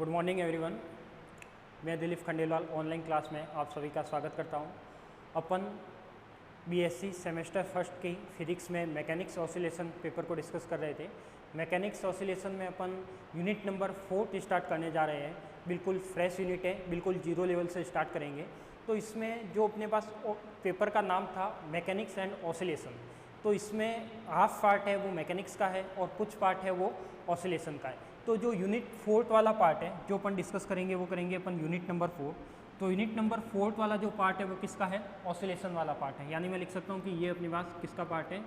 Good morning everyone. मैं Dilip Khandelwal online class में आप सभी का स्वागत करता हूं। अपन बीएससी सेमेस्टर फर्स्ट की फिजिक्स में मैकेनिक्स ऑसिलेशन पेपर को डिस्कस कर रहे थे। मैकेनिक्स ऑसिलेशन में अपन यूनिट नंबर 4 स्टार्ट करने जा रहे हैं। बिल्कुल फ्रेश यूनिट है, बिल्कुल जीरो लेवल से स्टार्ट करेंगे। तो इसमें जो अपने पास पेपर का नाम था मैकेनिक्स एंड ऑसिलेशन, तो इसमें हाफ पार्ट है वो मैकेनिक्स का है और कुछ पार्ट है वो ऑसिलेशन का है। तो जो यूनिट 4 वाला पार्ट है जो अपन डिस्कस करेंगे वो करेंगे अपन यूनिट नंबर 4। तो यूनिट नंबर 4 वाला जो पार्ट है वो किसका है? ऑसिलेशन वाला पार्ट है। यानी मैं लिख सकता हूँ कि ये अपने पास किसका पार्ट है?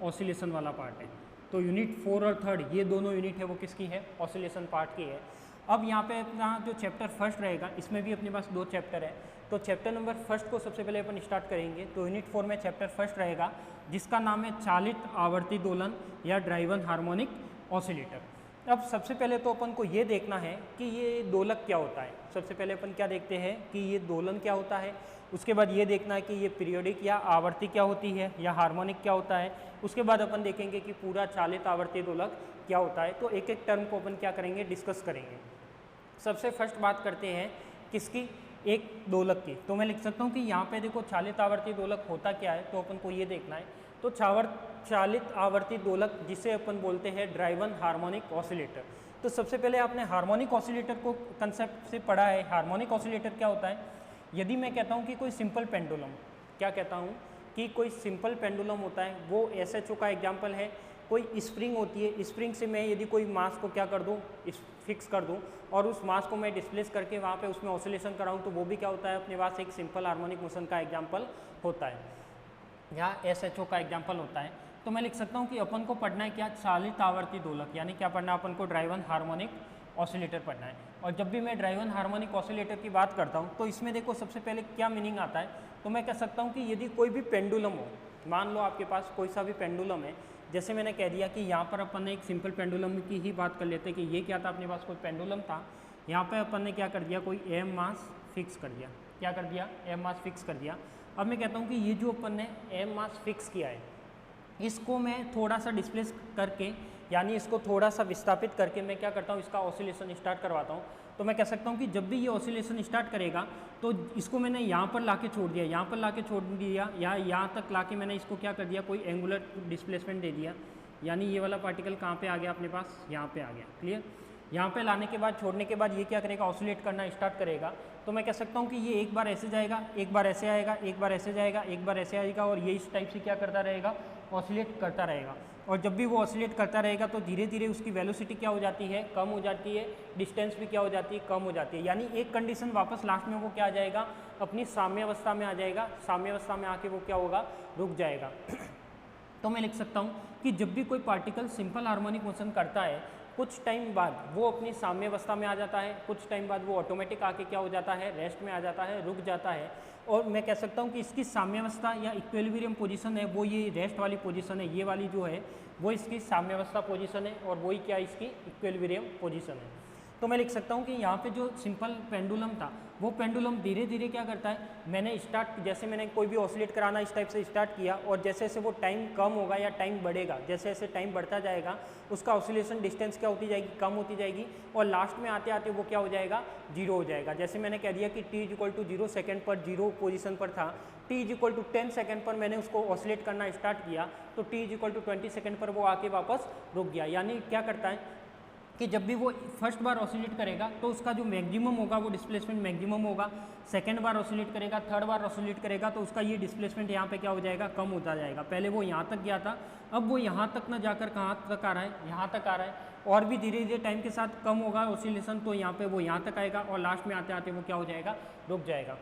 ऑसिलेशन वाला पार्ट है। तो यूनिट 4 और 3 ये दोनों यूनिट है वो किसकी है? ऑसिलेशन पार्ट की है। अब यहाँ पे अपना जो चैप्टर फर्स्ट रहेगा इसमें भी अपने पास 2 चैप्टर है। तो चैप्टर नंबर फर्स्ट को सबसे पहले अपन स्टार्ट करेंगे। तो यूनिट 4 में चैप्टर फर्स्ट रहेगा जिसका नाम है चालित आवर्ती दोलन या ड्राइवन हार्मोनिक ऑसिलेटर। अब सबसे पहले तो अपन को ये देखना है कि ये दोलक क्या होता है। सबसे पहले अपन क्या देखते हैं कि ये दोलन क्या होता है। उसके बाद ये देखना है कि ये पीरियोडिक या आवर्ती क्या होती है या हार्मोनिक क्या होता है। उसके बाद अपन देखेंगे कि पूरा चालित आवर्ती दोलक क्या होता है। तो एक एक टर्म को अपन क्या करेंगे? डिस्कस करेंगे। सबसे फर्स्ट बात करते हैं किसकी? एक दोलक की। तो मैं लिख सकता हूँ कि यहाँ पे देखो चालित आवर्ती दोलक होता क्या है, तो अपन को ये देखना है। तो चालित आवर्ती दोलक जिसे अपन बोलते हैं ड्राइवन हार्मोनिक ऑसिलेटर। तो सबसे पहले आपने हार्मोनिक ऑसिलेटर को कंसेप्ट से पढ़ा है। हार्मोनिक ऑसिलेटर क्या होता है? यदि मैं कहता हूँ कि कोई सिंपल पेंडुलम, क्या कहता हूँ कि कोई सिंपल पेंडुलम होता है, वो एसएचओ का एग्जाम्पल है। कोई स्प्रिंग होती है, स्प्रिंग से मैं यदि कोई मास को क्या कर दूँ? फिक्स कर दूँ और उस मास को मैं डिस्प्लेस करके वहाँ पे उसमें ऑसिलेशन कराऊँ, तो वो भी क्या होता है? अपने पास एक सिंपल हार्मोनिक मोशन का एग्जाम्पल होता है या एसएचओ का एग्जाम्पल होता है। तो मैं लिख सकता हूँ कि अपन को पढ़ना है क्या? चालित आवर्ती दोलक। यानी क्या पढ़ना है अपन को? ड्राइवन हार्मोनिक ऑसिलेटर पढ़ना है। और जब भी मैं ड्राइवन हार्मोनिक ऑसिलेटर की बात करता हूँ तो इसमें देखो सबसे पहले क्या मीनिंग आता है। तो मैं कह सकता हूँ कि यदि कोई भी पेंडुलम हो, मान लो आपके पास कोई सा भी पेंडुलम है, जैसे मैंने कह दिया कि यहाँ पर अपन ने एक सिंपल पेंडुलम की ही बात कर लेते हैं कि ये क्या था? अपने पास कोई पेंडुलम था। यहाँ पर अपन ने क्या कर दिया? कोई एम मास फिक्स कर दिया। क्या कर दिया? एम मास फिक्स कर दिया। अब मैं कहता हूँ कि ये जो अपन ने एम मास फिक्स किया है, इसको मैं थोड़ा सा डिस्प्लेस करके, यानी इसको थोड़ा सा विस्थापित करके मैं क्या करता हूँ? इसका ऑसिलेशन स्टार्ट करवाता हूँ। तो मैं कह सकता हूँ कि जब भी ये ऑसिलेशन स्टार्ट करेगा तो इसको मैंने यहाँ पर लाके छोड़ दिया, यहाँ पर लाके छोड़ दिया, या यहाँ तक लाके मैंने इसको क्या कर दिया? कोई एंगुलर डिस्प्लेसमेंट दे दिया। यानी ये वाला पार्टिकल कहाँ पे आ गया अपने पास? यहाँ पे आ गया। क्लियर? यहाँ पे लाने के बाद, छोड़ने के बाद ये क्या करेगा? ऑसिलेट करना स्टार्ट करेगा। तो मैं कह सकता हूँ कि ये एक बार ऐसे जाएगा, एक बार ऐसे आएगा, एक बार ऐसे जाएगा, एक बार ऐसे आएगा, और ये इस टाइप से क्या करता रहेगा? ऑसिलेट करता रहेगा। और जब भी वो ऑसिलेट करता रहेगा तो धीरे धीरे उसकी वेलोसिटी क्या हो जाती है? कम हो जाती है। डिस्टेंस भी क्या हो जाती है? कम हो जाती है। यानी एक कंडीशन वापस लास्ट में वो क्या आ जाएगा? अपनी साम्यावस्था में आ जाएगा। साम्यावस्था में आके वो क्या होगा? रुक जाएगा। तो मैं लिख सकता हूँ कि जब भी कोई पार्टिकल सिंपल हार्मोनिक मोशन करता है, कुछ टाइम बाद वो अपनी साम्यावस्था में आ जाता है, कुछ टाइम बाद वो ऑटोमेटिक आके क्या हो जाता है? रेस्ट में आ जाता है, रुक जाता है। और मैं कह सकता हूँ कि इसकी साम्यावस्था या इक्विलिब्रियम पोजीशन है वो ये रेस्ट वाली पोजीशन है। ये वाली जो है वो इसकी साम्यावस्था पोजीशन है और वही क्या? इसकी इक्विलिब्रियम पोजीशन है। तो मैं लिख सकता हूँ कि यहाँ पे जो सिंपल पेंडुलम था वो पेंडुलम धीरे धीरे क्या करता है? मैंने जैसे मैंने कोई भी ऑसिलेट कराना इस टाइप से स्टार्ट किया, और जैसे जैसे वो टाइम कम होगा या टाइम बढ़ेगा, जैसे जैसे टाइम बढ़ता जाएगा उसका ऑसिलेशन डिस्टेंस क्या होती जाएगी? कम होती जाएगी। और लास्ट में आते आते वो क्या हो जाएगा? जीरो हो जाएगा। जैसे मैंने कह दिया कि t = 0 सेकेंड पर जीरो पोजीशन पर था, t = 10 सेकेंड पर मैंने उसको ऑसिलेट करना स्टार्ट किया, तो t = 20 सेकेंड पर वो आके वापस रुक गया। यानी क्या करता है कि जब भी वो फर्स्ट बार ऑसिलेट करेगा तो उसका जो मैक्सिमम होगा वो डिस्प्लेसमेंट मैक्सिमम होगा। सेकंड बार ऑसिलेट करेगा, थर्ड बार ऑसिलेट करेगा तो उसका ये डिस्प्लेसमेंट यहाँ पे क्या हो जाएगा? कम होता जाएगा। पहले वो यहाँ तक गया था, अब वो यहाँ तक ना जाकर कहाँ तक आ रहा है? यहाँ तक आ रहा है। और भी धीरे धीरे टाइम के साथ कम होगा ऑसिलेशन, तो यहाँ पे वो यहाँ तक आएगा और लास्ट में आते आते वो क्या हो जाएगा? रुक जाएगा।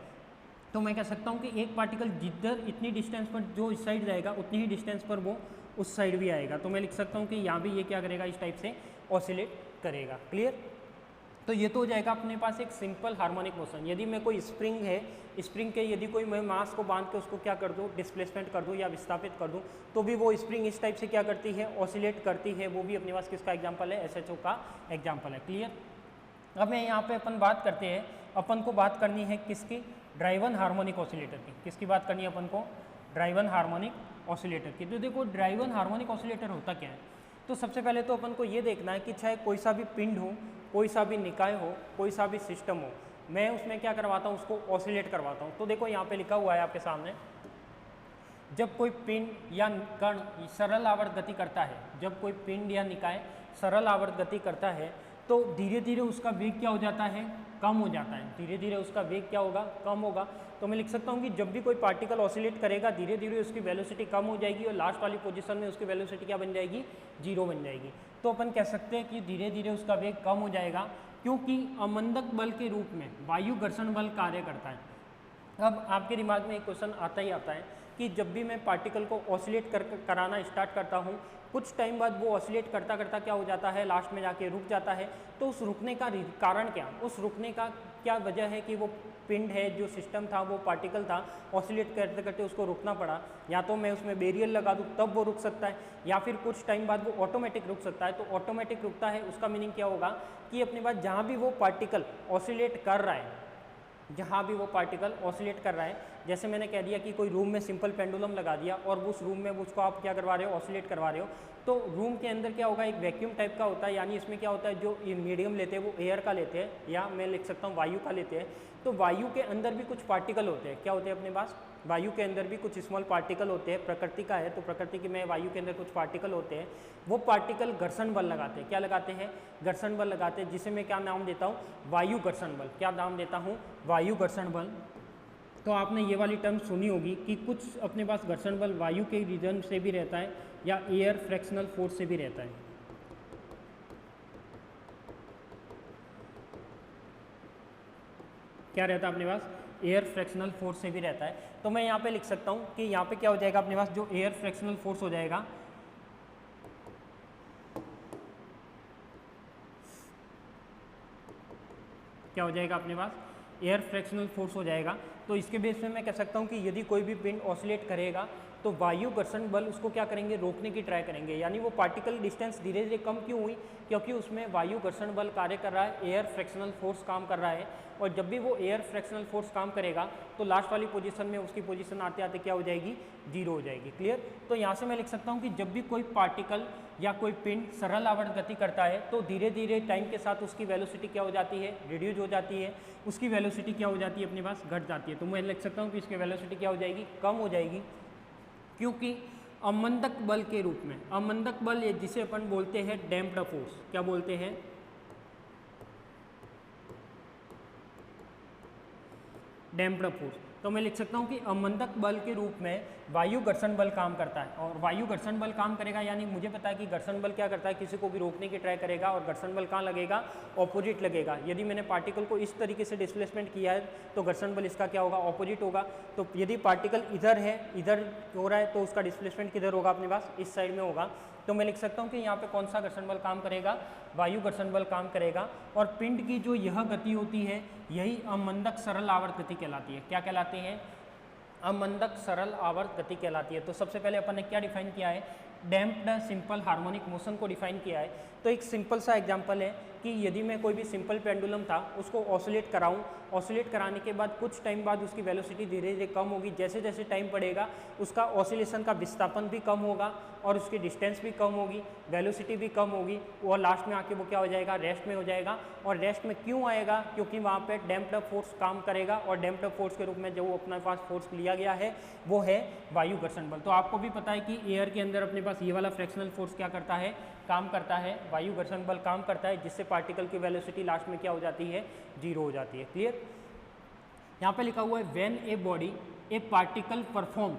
तो मैं कह सकता हूँ कि एक पार्टिकल जिधर इतनी डिस्टेंस पर जो इस साइड जाएगा उतनी ही डिस्टेंस पर वो उस साइड भी आएगा। तो मैं लिख सकता हूँ कि यहाँ भी ये क्या करेगा? इस टाइप से ऑसिलेट करेगा। क्लियर? तो ये तो हो जाएगा अपने पास एक सिंपल हार्मोनिक मोशन। यदि मैं कोई स्प्रिंग है, स्प्रिंग के यदि कोई मैं मास को बांध के उसको क्या कर दूँ? डिस्प्लेसमेंट कर दूँ या विस्थापित कर दूँ, तो भी वो स्प्रिंग इस टाइप से क्या करती है? ऑसिलेट करती है। वो भी अपने पास किसका एग्जाम्पल है? एसएचओ का एग्जाम्पल है। क्लियर? अब मैं यहाँ पे अपन बात करते हैं, अपन को बात करनी है किसकी? ड्राइवन हार्मोनिक ऑसिलेटर की। किसकी बात करनी है अपन को? ड्राइवन हार्मोनिक ऑसिलेटर की। तो देखो ड्राइवन हार्मोनिक ऑसिलेटर होता क्या है? तो सबसे पहले तो अपन को ये देखना है कि चाहे कोई सा भी पिंड हो, कोई सा भी निकाय हो, कोई सा भी सिस्टम हो, मैं उसमें क्या करवाता हूँ, उसको ऑसिलेट करवाता हूँ। तो देखो यहाँ पे लिखा हुआ है आपके सामने, जब कोई पिंड या कण सरल आवर्त गति करता है, जब कोई पिंड या निकाय सरल आवर्त गति करता है तो धीरे धीरे उसका वेग क्या हो जाता है, कम हो जाता है। धीरे धीरे उसका वेग क्या होगा, कम होगा। तो मैं लिख सकता हूँ कि जब भी कोई पार्टिकल ऑसिलेट करेगा धीरे धीरे उसकी वेलोसिटी कम हो जाएगी और लास्ट वाली पोजीशन में उसकी वेलोसिटी क्या बन जाएगी, 0 बन जाएगी। तो अपन कह सकते हैं कि धीरे धीरे उसका वेग कम हो जाएगा, क्योंकि अमंदक बल के रूप में वायु घर्षण बल कार्य करता है। अब आपके दिमाग में एक क्वेश्चन आता ही आता है कि जब भी मैं पार्टिकल को ऑसिलेट कराना स्टार्ट करता हूँ, कुछ टाइम बाद वो ऑसिलेट करता करता क्या हो जाता है, लास्ट में जाके रुक जाता है। तो उस रुकने का कारण क्या, उस रुकने का क्या वजह है कि वो पिंड है, जो सिस्टम था, वो पार्टिकल था, ऑसिलेट करते करते उसको रुकना पड़ा। या तो मैं उसमें बैरियर लगा दूँ तब वो रुक सकता है, या फिर कुछ टाइम बाद वो ऑटोमेटिक रुक सकता है। तो ऑटोमेटिक रुकता है, उसका मीनिंग क्या होगा कि अपने पास जहाँ भी वो पार्टिकल ऑसिलेट कर रहा है, जहाँ भी वो पार्टिकल ऑसिलेट कर रहा है, जैसे मैंने कह दिया कि कोई रूम में सिंपल पेंडुलम लगा दिया और उस रूम में उसको आप क्या करवा रहे हो, ऑसिलेट करवा रहे हो, तो रूम के अंदर क्या होगा, एक वैक्यूम टाइप का होता है, यानी इसमें क्या होता है, जो मीडियम लेते हैं वो एयर का लेते हैं, या मैं लिख सकता हूँ वायु का लेते हैं। तो वायु के अंदर भी कुछ पार्टिकल होते हैं, क्या होते हैं अपने पास, वायु के अंदर भी कुछ स्मॉल पार्टिकल होते हैं। प्रकृति का है तो प्रकृति की में वायु के अंदर कुछ पार्टिकल होते हैं, वो पार्टिकल घर्षण बल लगाते हैं। क्या लगाते हैं, घर्षण बल लगाते हैं, जिसे मैं क्या नाम देता हूँ, वायु घर्षण बल। क्या नाम देता हूँ, वायु घर्षण बल। तो आपने ये वाली टर्म सुनी होगी कि कुछ अपने पास घर्षण बल वायु के रीजन से भी रहता है या एयर फ्रैक्शनल फोर्स से भी रहता है। क्या रहता है अपने पास, एयर फ्रैक्शनल फोर्स से भी रहता है। तो मैं यहाँ पे लिख सकता हूँ कि यहाँ पे क्या हो जाएगा अपने पास, जो एयर फ्रैक्शनल फोर्स हो जाएगा, क्या हो जाएगा अपने पास, एयर फ्रैक्शनल फोर्स हो जाएगा। तो इसके बेस पे मैं कह सकता हूँ कि यदि कोई भी पिंड ऑसिलेट करेगा तो वायु घर्षण बल उसको क्या करेंगे, रोकने की ट्राई करेंगे। यानी वो पार्टिकल डिस्टेंस धीरे धीरे कम क्यों हुई, क्योंकि उसमें वायु घर्षण बल कार्य कर रहा है, एयर फ्रैक्शनल फोर्स काम कर रहा है। और जब भी वो एयर फ्रैक्शनल फोर्स काम करेगा तो लास्ट वाली पोजीशन में उसकी पोजीशन आते आते क्या हो जाएगी, 0 हो जाएगी। क्लियर। तो यहाँ से मैं लिख सकता हूँ कि जब भी कोई पार्टिकल या कोई पिंड सरल आवर्त गति करता है तो धीरे धीरे टाइम के साथ उसकी वेलोसिटी क्या हो जाती है, रिड्यूज हो जाती है, उसकी वेलोसिटी क्या हो जाती है, अपने पास घट जाती है। तो मैं लिख सकता हूँ कि इसकी वेलोसिटी क्या हो जाएगी, कम हो जाएगी, क्योंकि अमंदक बल के रूप में, अमंदक बल जिसे अपन बोलते हैं डैम्प्ड फोर्स, क्या बोलते हैं, डैम्प्ड फोर्स। तो मैं लिख सकता हूँ कि अमंदक बल के रूप में वायु घर्षण बल काम करता है। और वायु घर्षण बल काम करेगा, यानी मुझे पता है कि घर्षण बल क्या करता है, किसी को भी रोकने की ट्राई करेगा, और घर्षण बल कहाँ लगेगा, ऑपोजिट लगेगा। यदि मैंने पार्टिकल को इस तरीके से डिस्प्लेसमेंट किया है तो घर्षण बल इसका क्या होगा, ऑपोजिट होगा। तो यदि पार्टिकल इधर है, इधर हो रहा है, तो उसका डिस्प्लेसमेंट किधर होगा, अपने पास इस साइड में होगा। तो मैं लिख सकता हूँ कि यहाँ पे कौन सा घर्षण बल काम करेगा, वायु घर्षण बल काम करेगा। और पिंड की जो यह गति होती है यही अमंदक सरल आवर्त गति कहलाती है। क्या कहलाती है, अमंदक सरल आवर्त गति कहलाती है। तो सबसे पहले अपन ने क्या डिफाइन किया है, डैम्प्ड सिंपल हार्मोनिक मोशन को डिफाइन किया है। तो एक सिंपल सा एग्जांपल है कि यदि मैं कोई भी सिंपल पेंडुलम था उसको ऑसिलेट कराऊं, ऑसिलेट कराने के बाद कुछ टाइम बाद उसकी वेलोसिटी धीरे धीरे कम होगी। जैसे जैसे टाइम बढ़ेगा उसका ऑसिलेशन का विस्थापन भी कम होगा और उसकी डिस्टेंस भी कम होगी, वेलोसिटी भी कम होगी, और लास्ट में आके वो क्या हो जाएगा, रेस्ट में हो जाएगा। और रेस्ट में क्यों आएगा, क्योंकि वहाँ पे डैम्प्ड फोर्स काम करेगा, और डैम्प्ड फोर्स के रूप में जो अपने पास फोर्स लिया गया है वो है वायु घर्षण बल। तो आपको भी पता है कि एयर के अंदर अपने पास ये वाला फ्रैक्शनल फोर्स क्या करता है, काम करता है, वायु घर्षण बल काम करता है, जिससे पार्टिकल की वेलोसिटी लास्ट में क्या हो जाती है, 0 हो जाती है। क्लियर। यहाँ पे लिखा हुआ है when a body A particle perform,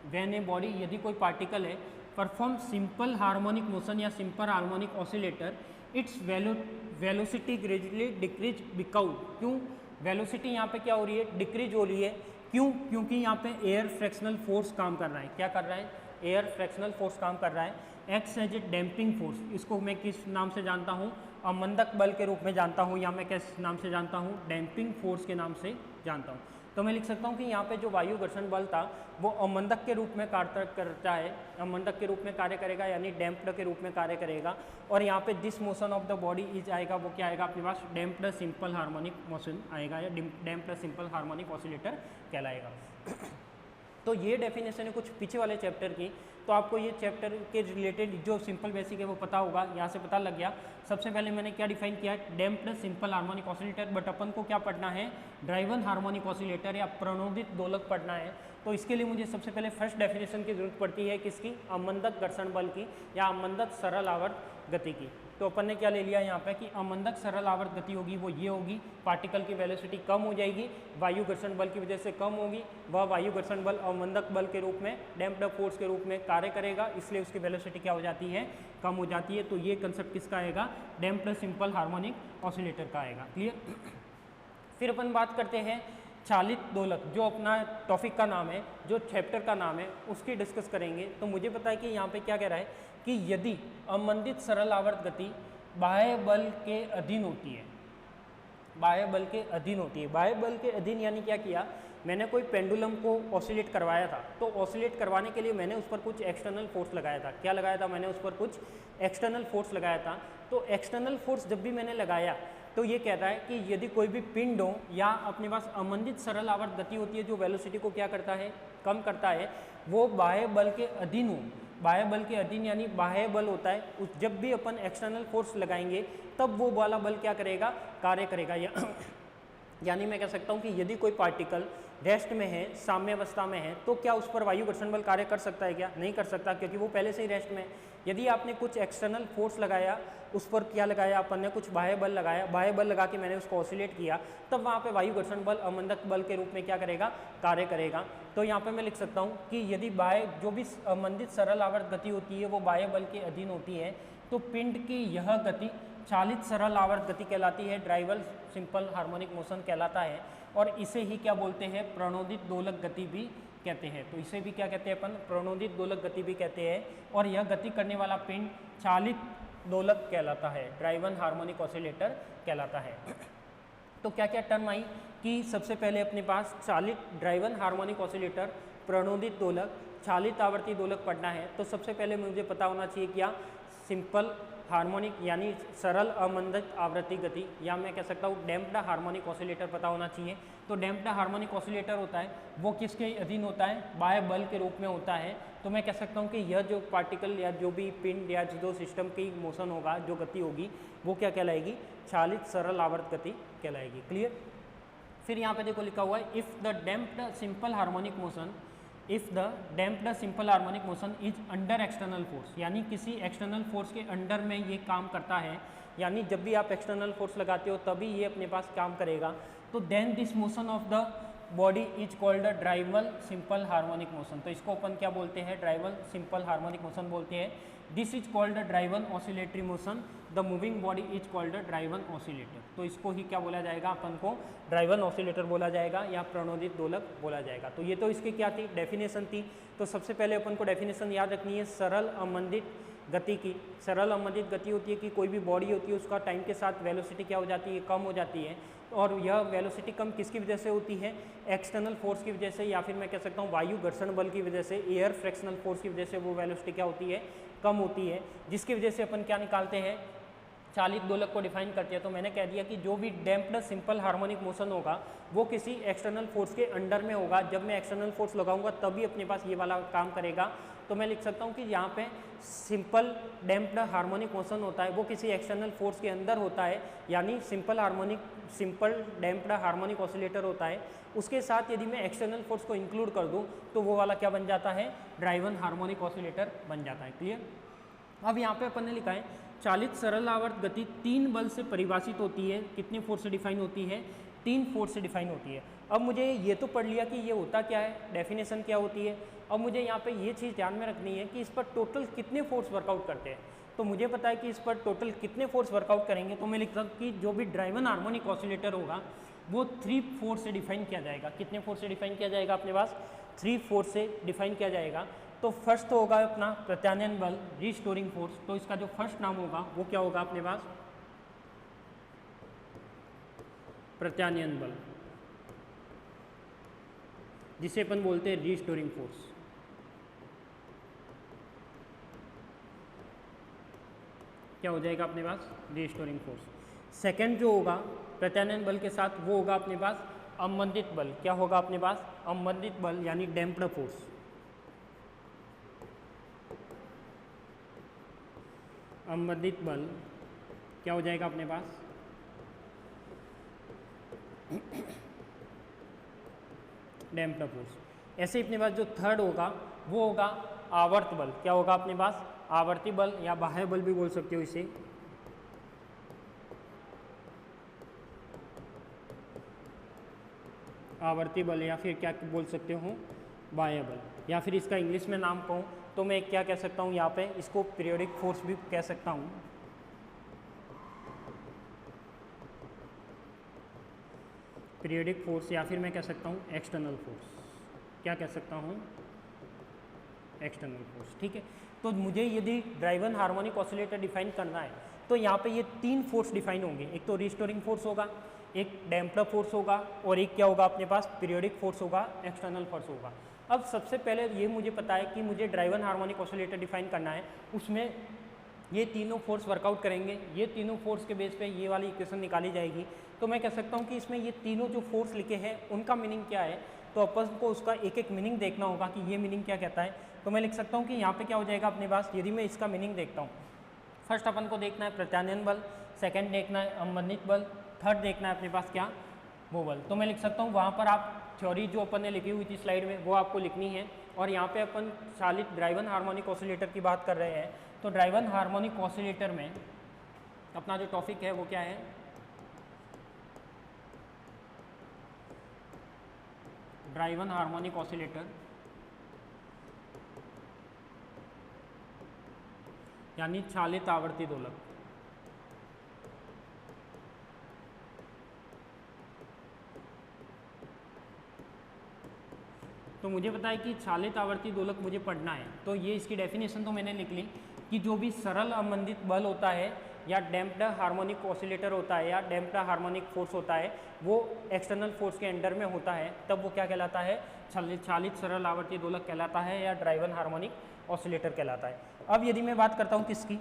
when a body यदि कोई पार्टिकल है परफॉर्म सिंपल हार्मोनिक मोशन या simple harmonic oscillator, its velocity gradually decrease because, क्यों वेलोसिटी यहाँ पे क्या हो रही है, डिक्रीज हो रही है, क्यों, क्योंकि यहाँ पे एयर फ्रैक्शनल फोर्स काम कर रहा है। क्या कर रहा है, एयर फ्रैक्शनल फोर्स काम कर रहा है। X as a damping force, इसको मैं किस नाम से जानता हूँ, अमंदक बल के रूप में जानता हूँ, या मैं किस नाम से जानता हूँ, डैम्पिंग फोर्स के नाम से जानता हूँ। तो मैं लिख सकता हूँ कि यहाँ पे जो वायु घर्षण बल था वो अमंदक के रूप में कार्य करता है, अमंदक के रूप में कार्य करेगा, यानी डैम्प्ड के रूप में कार्य करेगा। और यहाँ पे this motion of the body is आएगा, वो क्या आएगा अपने पास, डैम्प्ड सिंपल हार्मोनिक मोशन आएगा, या डैम्प्ड सिंपल हार्मोनिक ऑसिलेटर कहलाएगा। तो ये डेफिनेशन है कुछ पीछे वाले चैप्टर की, तो आपको ये चैप्टर के रिलेटेड जो सिंपल बेसिक है वो पता होगा, यहाँ से पता लग गया। सबसे पहले मैंने क्या डिफाइन किया है, damped simple harmonic oscillator, but अपन को क्या पढ़ना है, ड्राइवन हार्मोनिक ऑसिलेटर या प्रणोदित दोलक पढ़ना है। तो इसके लिए मुझे सबसे पहले फर्स्ट डेफिनेशन की जरूरत पड़ती है, किसकी, अमंदक घर्षण बल की या अमंदक सरल आवर्त गति की। तो अपन ने क्या ले लिया यहाँ पे कि अमंदक सरल आवर्त गति होगी वो ये होगी, पार्टिकल की वेलोसिटी कम हो जाएगी, वायु घर्षण बल की वजह से कम होगी, वह वायु घर्षण बल अवमंदक बल के रूप में, डैम्प्ड फोर्स के रूप में कार्य करेगा, इसलिए उसकी वेलोसिटी क्या हो जाती है, कम हो जाती है। तो ये कंसेप्ट किसका आएगा, डैम्प्ड सिंपल हार्मोनिक ऑसिलेटर का आएगा। क्लियर। फिर अपन बात करते हैं चालित दोलक, जो अपना टॉपिक का नाम है, जो चैप्टर का नाम है, उसकी डिस्कस करेंगे। तो मुझे पता है कि यहाँ पे क्या कह रहा है कि यदि अवमंदित सरल आवर्त गति बाह्य बल के अधीन होती है, बाह्य बल के अधीन होती है, बाह्य बल के अधीन यानी क्या किया, मैंने कोई पेंडुलम को ऑसिलेट करवाया था, तो ऑसिलेट करवाने के लिए मैंने उस पर कुछ एक्सटर्नल फोर्स लगाया था। क्या लगाया था, मैंने उस पर कुछ एक्सटर्नल फोर्स लगाया था। तो एक्सटर्नल फोर्स जब भी मैंने लगाया तो ये कहता है कि यदि कोई भी पिंड हो या अपने पास अवमंदित सरल आवर्त गति होती है जो वेलोसिटी को क्या करता है, कम करता है, वो बाह्य बल के अधीन हो, बाह्य बल के अधीन यानी बाह्य बल होता है, उस जब भी अपन एक्सटर्नल फोर्स लगाएंगे तब वो वाला बल क्या करेगा, कार्य करेगा। यानी मैं कह सकता हूँ कि यदि कोई पार्टिकल रेस्ट में है, साम्य अवस्था में है, तो क्या उस पर वायु घर्षण बल कार्य कर सकता है, क्या नहीं कर सकता, क्योंकि वो पहले से ही रेस्ट में है। यदि आपने कुछ एक्सटर्नल फोर्स लगाया, उस पर क्या लगाया अपन ने, कुछ बाह्य बल लगाया, बाह्य बल लगा के मैंने उसको ऑसिलेट किया, तब वहाँ पे वायु घर्षण बल अवमंदक बल के रूप में क्या करेगा, कार्य करेगा। तो यहाँ पे मैं लिख सकता हूँ कि यदि बाह्य जो भी अवमंदित सरल आवर्त गति होती है वो बाह्य बल के अधीन होती है, तो पिंड की यह गति चालित सरल आवर्त गति कहलाती है, ड्राइवल सिंपल हार्मोनिक मोशन कहलाता है, और इसे ही क्या बोलते हैं, प्रणोदित दोलक गति भी कहते हैं। तो इसे भी क्या कहते हैं अपन, प्रणोदित दोलक गति भी कहते हैं। और यह गति करने वाला पिंड चालित दोलक कहलाता है, ड्राइवन हार्मोनिक ऑसिलेटर कहलाता है। तो क्या क्या टर्म आई कि सबसे पहले अपने पास चालित ड्राइवन हार्मोनिक ऑसिलेटर, प्रणोदित दोलक, चालित आवर्ती दोलक पढ़ना है। तो सबसे पहले मुझे पता होना चाहिए क्या, सिंपल हार्मोनिक यानी सरल अवमंदित आवृत्ति गति, या मैं कह सकता हूँ डैम्प्ड हार्मोनिक ऑसिलेटर पता होना चाहिए। तो डैम्प्ड हार्मोनिक ऑसिलेटर होता है वो किसके अधीन होता है, बाह्य बल के रूप में होता है। तो मैं कह सकता हूँ कि यह जो पार्टिकल या जो भी पिंड या जो सिस्टम की मोशन होगा, जो गति होगी, वो क्या कहलाएगी, चालित सरल आवर्त गति कहलाएगी। क्लियर। फिर यहाँ पे देखो लिखा हुआ है, if the damped simple harmonic motion, if the damped simple harmonic motion is under external force, यानी किसी एक्सटर्नल फोर्स के अंडर में ये काम करता है, यानी जब भी आप एक्सटर्नल फोर्स लगाते हो तभी ये अपने पास काम करेगा। तो then this motion of the body is called a driven simple harmonic motion. तो इसको अपन क्या बोलते हैं, ड्राइवल सिंपल हार्मोनिक मोशन बोलते हैं। This is called a driven oscillatory motion, the moving body is called a driven oscillator. तो इसको ही क्या बोला जाएगा, अपन को ड्राइवन ऑसिलेटर बोला जाएगा या प्रणोदित दोलक बोला जाएगा। तो ये तो इसकी क्या थी, डेफिनेशन थी। तो सबसे पहले अपन को डेफिनेशन याद रखनी है सरल अवमंदित गति की। सरल अवमंदित गति होती है कि कोई भी बॉडी होती है उसका टाइम के साथ वेलोसिटी क्या हो जाती है, कम हो जाती है। और यह वेलोसिटी कम किसकी वजह से होती है, एक्सटर्नल फोर्स की वजह से, या फिर मैं कह सकता हूँ वायु घर्षण बल की वजह से, एयर फ्रैक्शनल फोर्स की वजह से वो वेलोसिटी क्या होती है, कम होती है, जिसकी वजह से अपन क्या निकालते हैं, चालित दोलक को डिफाइन करती है। तो मैंने कह दिया कि जो भी डैम्प्ड सिंपल हार्मोनिक मोशन होगा वो किसी एक्सटर्नल फोर्स के अंडर में होगा। जब मैं एक्सटर्नल फोर्स लगाऊंगा तभी अपने पास ये वाला काम करेगा। तो मैं लिख सकता हूँ कि यहाँ पे सिंपल डैम्प्ड हार्मोनिक मोशन होता है वो किसी एक्सटर्नल फोर्स के अंदर होता है, यानी सिंपल डैम्प्ड हार्मोनिक ऑसिलेटर होता है। उसके साथ यदि मैं एक्सटर्नल फोर्स को इंक्लूड कर दूँ तो वो वाला क्या बन जाता है, ड्राइवन हार्मोनिक ऑसिलेटर बन जाता है। क्लियर। अब यहाँ पे अपन ने लिखा है चालित सरल आवर्त गति 3 बल से परिभाषित होती है। कितने फोर्स से डिफाइन होती है, 3 फोर्स से डिफाइन होती है। अब मुझे ये तो पढ़ लिया कि ये होता क्या है, डेफिनेशन क्या होती है। अब मुझे यहाँ पे ये चीज़ ध्यान में रखनी है कि इस पर टोटल कितने फोर्स वर्कआउट करते हैं। तो मुझे पता है कि इस पर टोटल कितने फोर्स वर्कआउट करेंगे। तो मैं लिखता हूँ कि जो भी ड्राइवन हार्मोनिक ऑसिलेटर होगा वो 3 फोर्स से डिफाइन किया जाएगा। कितने फोर्स से डिफाइन किया जाएगा, अपने पास 3 फोर्स से डिफाइन किया जाएगा। तो फर्स्ट होगा अपना प्रत्यानयन बल, रिस्टोरिंग फोर्स। तो इसका जो फर्स्ट नाम होगा वो क्या होगा अपने पास, प्रत्यानयन बल, जिसे अपन बोलते हैं रिस्टोरिंग फोर्स। क्या हो जाएगा अपने पास, रिस्टोरिंग फोर्स। सेकंड जो होगा प्रत्यानयन बल के साथ वो होगा अपने पास अवमंदित बल क्या होगा अपने पास, अवमंदित बल यानी डैम्प्ड फोर्स, अवमंदित बल क्या हो जाएगा अपने पास, डैम्प्ड फोर्स। ऐसे ही अपने पास जो थर्ड होगा वो होगा आवर्त बल, क्या होगा अपने पास, आवर्ती बल या बाह्य बल भी बोल सकते हो इसे, आवर्ती बल या फिर क्या बोल सकते हो, बाह्य बल, या फिर इसका इंग्लिश में नाम कहूँ तो मैं क्या कह सकता हूँ यहाँ पे, इसको पीरियोडिक फोर्स भी कह सकता हूँ, पीरियोडिक फोर्स, या फिर मैं कह सकता हूँ एक्सटर्नल फोर्स, क्या कह सकता हूँ, एक्सटर्नल फोर्स। ठीक है, तो मुझे यदि ड्राइवन हार्मोनिक ऑसिलेटर डिफाइन करना है तो यहाँ पे ये तीन फोर्स डिफाइन होंगे, एक तो रिस्टोरिंग फोर्स होगा, एक डैम्पर फोर्स होगा, और एक क्या होगा अपने पास, पीरियोडिक फोर्स होगा, एक्सटर्नल फोर्स होगा। अब सबसे पहले ये मुझे पता है कि मुझे ड्राइवन हार्मोनिक ऑसिलेटर डिफाइन करना है, उसमें ये तीनों फोर्स वर्कआउट करेंगे, ये तीनों फोर्स के बेस पे ये वाली इक्वेशन निकाली जाएगी। तो मैं कह सकता हूँ कि इसमें ये तीनों जो फोर्स लिखे हैं उनका मीनिंग क्या है, तो अपन को उसका एक एक मीनिंग देखना होगा कि ये मीनिंग क्या कहता है। तो मैं लिख सकता हूँ कि यहाँ पे क्या हो जाएगा अपने पास, यदि मैं इसका मीनिंग देखता हूँ, फर्स्ट अपन को देखना है प्रत्यानयन बल, सेकंड देखना है अवमंदित बल, थर्ड देखना है अपने पास क्या, वो बल। तो मैं लिख सकता हूँ वहाँ पर आप थ्योरी जो अपन ने लिखी हुई थी स्लाइड में वो आपको लिखनी है, और यहाँ पे अपन चालित ड्राइवन हार्मोनिक ऑसिलेटर की बात कर रहे हैं। तो ड्राइवन हार्मोनिक ऑसिलेटर में अपना जो टॉपिक है वो क्या है, ड्राइवन हार्मोनिक ऑसिलेटर यानी चालित आवर्ती दोलक। तो मुझे पता है कि चालित आवर्ती दोलक मुझे पढ़ना है, तो ये इसकी डेफिनेशन तो मैंने लिख ली कि जो भी सरल अवमंदित बल होता है या डैम्प्ड हार्मोनिक ऑसिलेटर होता है या डैम्प्ड हार्मोनिक फोर्स होता है वो एक्सटर्नल फोर्स के अंडर में होता है, तब वो क्या कहलाता है, चालित सरल आवर्ती दोलक कहलाता है या ड्राइवन हार्मोनिक ऑसिलेटर कहलाता है। अब यदि मैं बात करता हूँ किसकी,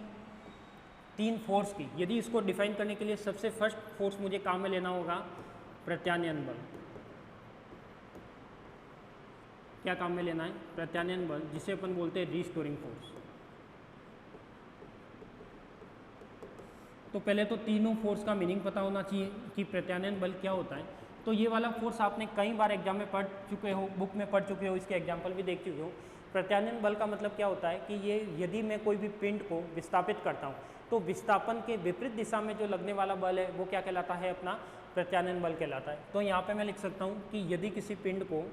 तीन फोर्स की, यदि इसको डिफाइन करने के लिए सबसे फर्स्ट फोर्स मुझे काम में लेना होगा प्रत्यानयन बल। क्या काम में लेना है, प्रत्यानयन बल, जिसे अपन बोलते हैं रिस्टोरिंग फोर्स। तो पहले तो तीनों फोर्स का मीनिंग पता होना चाहिए कि प्रत्यानयन बल क्या होता है। तो ये वाला फोर्स आपने कई बार एग्जाम में पढ़ चुके हो, बुक में पढ़ चुके हो, इसके एग्जाम्पल भी देख चुके हो। प्रत्यानयन बल का मतलब क्या होता है कि ये यदि मैं कोई भी पिंड को विस्थापित करता हूँ तो विस्थापन के विपरीत दिशा में जो लगने वाला बल है वो क्या कहलाता है, अपना प्रत्यानयन बल कहलाता है। तो यहाँ पे मैं लिख सकता हूँ कि यदि किसी पिंड को,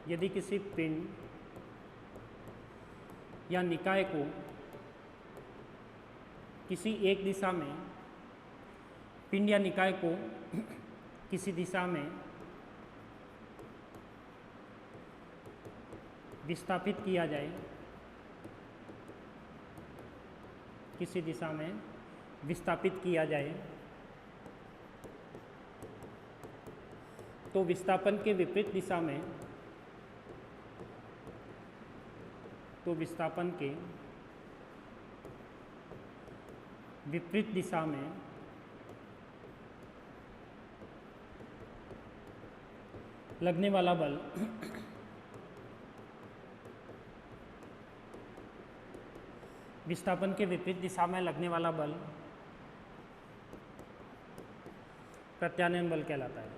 यदि किसी पिंड या निकाय को किसी एक दिशा में, पिंड या निकाय को किसी दिशा में विस्थापित किया जाए, किसी दिशा में विस्थापित किया जाए, तो विस्थापन के विपरीत दिशा में, तो विस्थापन के विपरीत दिशा में लगने वाला बल विस्थापन के विपरीत दिशा में लगने वाला बल प्रत्यानयन बल कहलाता है।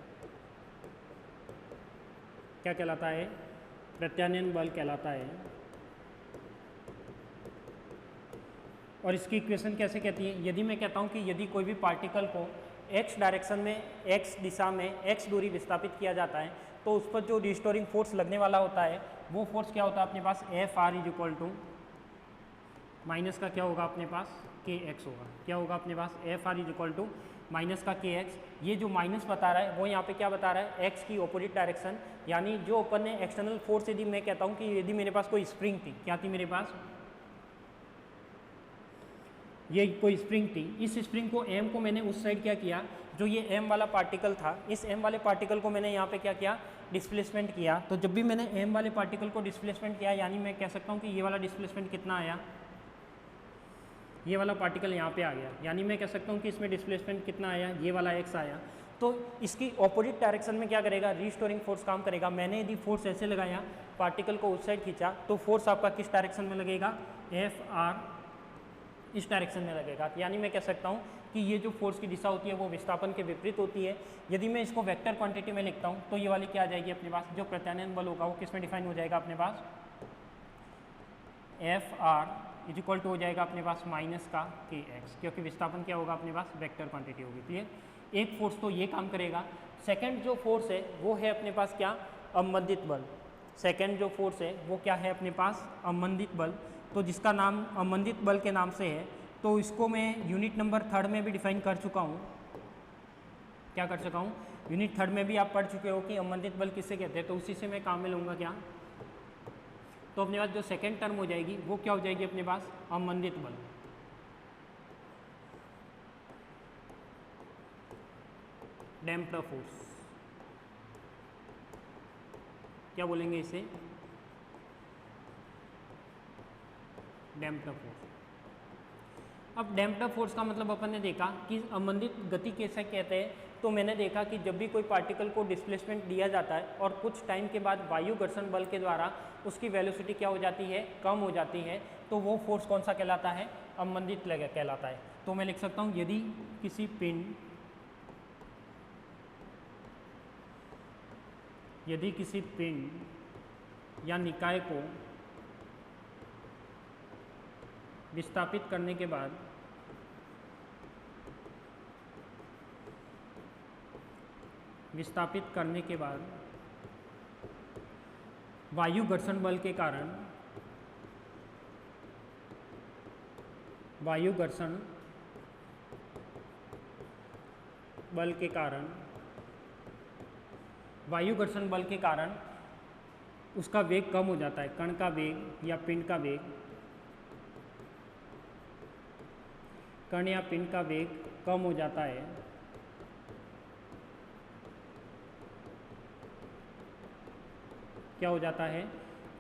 क्या कहलाता है, प्रत्यानयन बल कहलाता है। और इसकी इक्वेशन कैसे कहती है, यदि मैं कहता हूँ कि यदि कोई भी पार्टिकल को x डायरेक्शन में, x दिशा में x दूरी विस्थापित किया जाता है तो उस पर जो रिस्टोरिंग फोर्स लगने वाला होता है वो फोर्स क्या होता है अपने पास, F R is equal to minus का क्या होगा अपने पास, के एक्स होगा। क्या होगा अपने पास, F R is equal to minus का के एक्स। ये जो माइनस बता रहा है वो यहाँ पे क्या बता रहा है, एक्स की ऑपोजिट डायरेक्शन, यानी जो अपन ने एक्सटर्नल फोर्स, यदि मैं कहता हूँ कि यदि मेरे पास कोई स्प्रिंग थी, क्या थी मेरे पास, ये कोई स्प्रिंग थी, इस स्प्रिंग को एम को मैंने उस साइड क्या किया, जो ये एम वाला पार्टिकल था, इस एम वाले पार्टिकल को मैंने यहाँ पे क्या किया, डिस्प्लेसमेंट किया। तो जब भी मैंने एम वाले पार्टिकल को डिस्प्लेसमेंट किया, यानी मैं कह सकता हूँ कि ये वाला डिस्प्लेसमेंट कितना आया, ये वाला पार्टिकल यहाँ पे आ गया, यानी मैं कह सकता हूँ कि इसमें डिस्प्लेसमेंट कितना आया, ये वाला x आया। तो इसकी ऑपोजिट डायरेक्शन में क्या करेगा, रीस्टोरिंग फोर्स काम करेगा। मैंने यदि फोर्स ऐसे लगाया, पार्टिकल को उस साइड खींचा, तो फोर्स आपका किस डायरेक्शन में लगेगा, Fr इस डायरेक्शन में लगेगा। यानी मैं कह सकता हूँ कि ये जो फोर्स की दिशा होती है वो विस्थापन के विपरीत होती है। यदि मैं इसको वेक्टर क्वांटिटी में लिखता हूँ तो ये वाली क्या आ जाएगी अपने पास, जो प्रत्यानयन बल होगा वो किस में डिफाइन हो जाएगा अपने पास, Fr इज इक्वल टू हो जाएगा अपने पास माइनस का kx, क्योंकि विस्थापन क्या होगा अपने पास, वेक्टर क्वांटिटी होगी। क्लियर। एक फोर्स तो ये काम करेगा। सेकंड जो फोर्स है वो है अपने पास क्या, अवमंदित बल। सेकंड जो फोर्स है वो क्या है अपने पास, अवमंदित बल। तो जिसका नाम अवमंदित बल के नाम से है, तो इसको मैं यूनिट नंबर 3 में भी डिफाइन कर चुका हूँ। क्या कर चुका हूँ, यूनिट 3 में भी आप पढ़ चुके हो कि अवमंदित बल किससे कहते हैं। तो उसी से मैं काम में लूँगा क्या, तो अपने पास जो सेकेंड टर्म हो जाएगी वो क्या हो जाएगी अपने पास, अवमंदित बल। डैम्पर फोर्स क्या बोलेंगे इसे, डैम्पर फोर्स। अब डैम्पर फोर्स का मतलब अपन ने देखा कि अवमंदित गति कैसे कहते हैं। तो मैंने देखा कि जब भी कोई पार्टिकल को डिस्प्लेसमेंट दिया जाता है और कुछ टाइम के बाद वायु घर्षण बल के द्वारा उसकी वेलोसिटी क्या हो जाती है, कम हो जाती है, तो वो फोर्स कौन सा कहलाता है, अवमंदित कहलाता है। तो मैं लिख सकता हूँ, यदि किसी पिंड या निकाय को विस्थापित करने के बाद वायु घर्षण बल के कारण वायु घर्षण बल के कारण उसका वेग कम हो जाता है, कण का वेग या पिंड का वेग, कण या पिंड का वेग कम हो जाता है, क्या हो जाता है,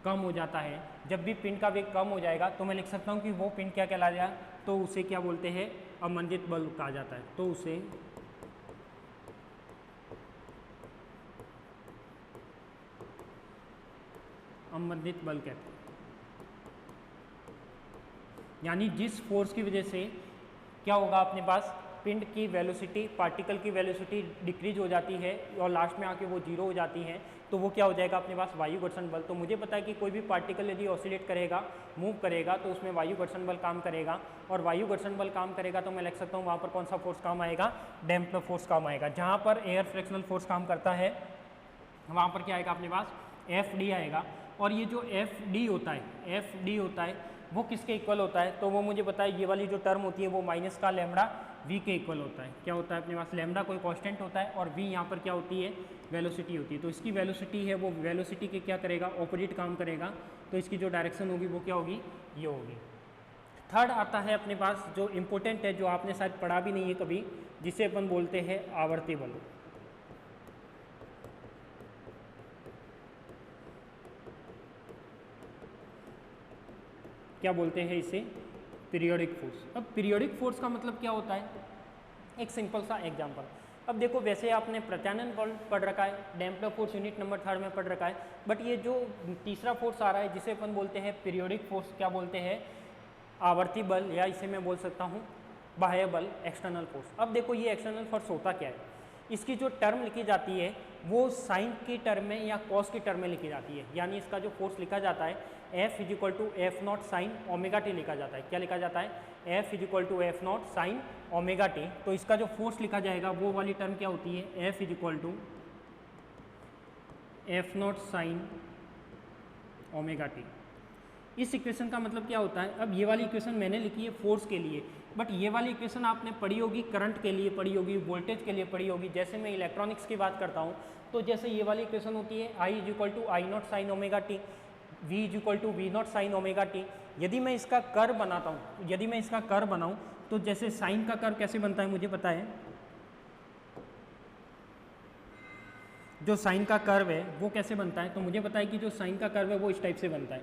कम हो जाता है। जब भी पिंड का वेग कम हो जाएगा तो मैं लिख सकता हूँ कि वो पिंड क्या कहलाएगा, तो उसे क्या बोलते हैं, अवमंदित बल कहा जाता है। तो उसे अवमंदित बल कहते हैं। यानी जिस फोर्स की वजह से क्या होगा अपने पास, पिंड की वेलोसिटी, पार्टिकल की वेलोसिटी डिक्रीज हो जाती है और लास्ट में आके वो जीरो हो जाती है, तो वो क्या हो जाएगा अपने पास, वायु घर्षण बल। तो मुझे पता है कि कोई भी पार्टिकल यदि ऑसिलेट करेगा, मूव करेगा, तो उसमें वायु घर्षण बल काम करेगा, और वायु घर्षण बल काम करेगा तो मैं लिख सकता हूँ वहाँ पर कौन सा फोर्स काम आएगा, डैम्पर फोर्स काम आएगा। जहाँ पर एयर फ्रिक्शनल फोर्स काम करता है वहाँ पर क्या आएगा अपने पास, Fd आएगा। और ये जो Fd होता है वो किसके इक्वल होता है, तो वो मुझे पता है, ये वाली जो टर्म होती है वो माइनस का लैम्बडा v के इक्वल होता है। क्या होता है अपने पास, लैम्बडा कोई कांस्टेंट होता है और v यहाँ पर क्या होती है, वेलोसिटी होती है। तो इसकी वेलोसिटी है वो वेलोसिटी के क्या करेगा, ऑपोजिट काम करेगा। तो इसकी जो डायरेक्शन होगी वो क्या होगी, ये होगी। थर्ड आता है अपने पास जो इम्पोर्टेंट है, जो आपने शायद पढ़ा भी नहीं है कभी, जिसे अपन बोलते हैं आवर्ती बल। क्या बोलते हैं इसे, पीरियोडिक फोर्स। अब पीरियोडिक फोर्स का मतलब क्या होता है, एक सिंपल सा एग्जांपल। अब देखो, वैसे आपने प्रत्यानयन बल पढ़ रखा है, डैम्पर फोर्स यूनिट नंबर 3 में पढ़ रखा है, बट ये जो तीसरा फोर्स आ रहा है जिसे अपन बोलते हैं पीरियोडिक फोर्स, क्या बोलते हैं, आवर्ती बल, या इसे मैं बोल सकता हूँ बाह्य बल, एक्सटर्नल फोर्स। अब देखो ये एक्सटर्नल फोर्स होता क्या है, इसकी जो टर्म लिखी जाती है वो साइन की टर्म में या कॉस की टर्म में लिखी जाती है। यानी इसका जो फोर्स लिखा जाता है F is equal to F naught sine omega t लिखा जाता है। क्या लिखा जाता है, F is equal to F naught sine omega t. तो इसका जो फोर्स लिखा जाएगा वो वाली टर्म क्या होती है, F is equal to F naught sine omega t. इस इक्वेशन का मतलब क्या होता है, अब ये वाली इक्वेशन मैंने लिखी है फोर्स के लिए, बट ये वाली इक्वेशन आपने पढ़ी होगी करंट के लिए, पढ़ी होगी वोल्टेज के लिए, पढ़ी होगी। जैसे मैं इलेक्ट्रॉनिक्स की बात करता हूँ तो जैसे ये वाली इक्वेशन होती है I is equal to I naught sine omega t, V is equal to V naught sine omega t. यदि मैं इसका कर्व बनाता हूँ, यदि मैं इसका कर्व बनाऊँ तो जैसे साइन का कर्व कैसे बनता है मुझे पता है, जो साइन का कर्व है वो कैसे बनता है, तो मुझे पता है कि जो साइन का कर्व है वो इस टाइप से बनता है,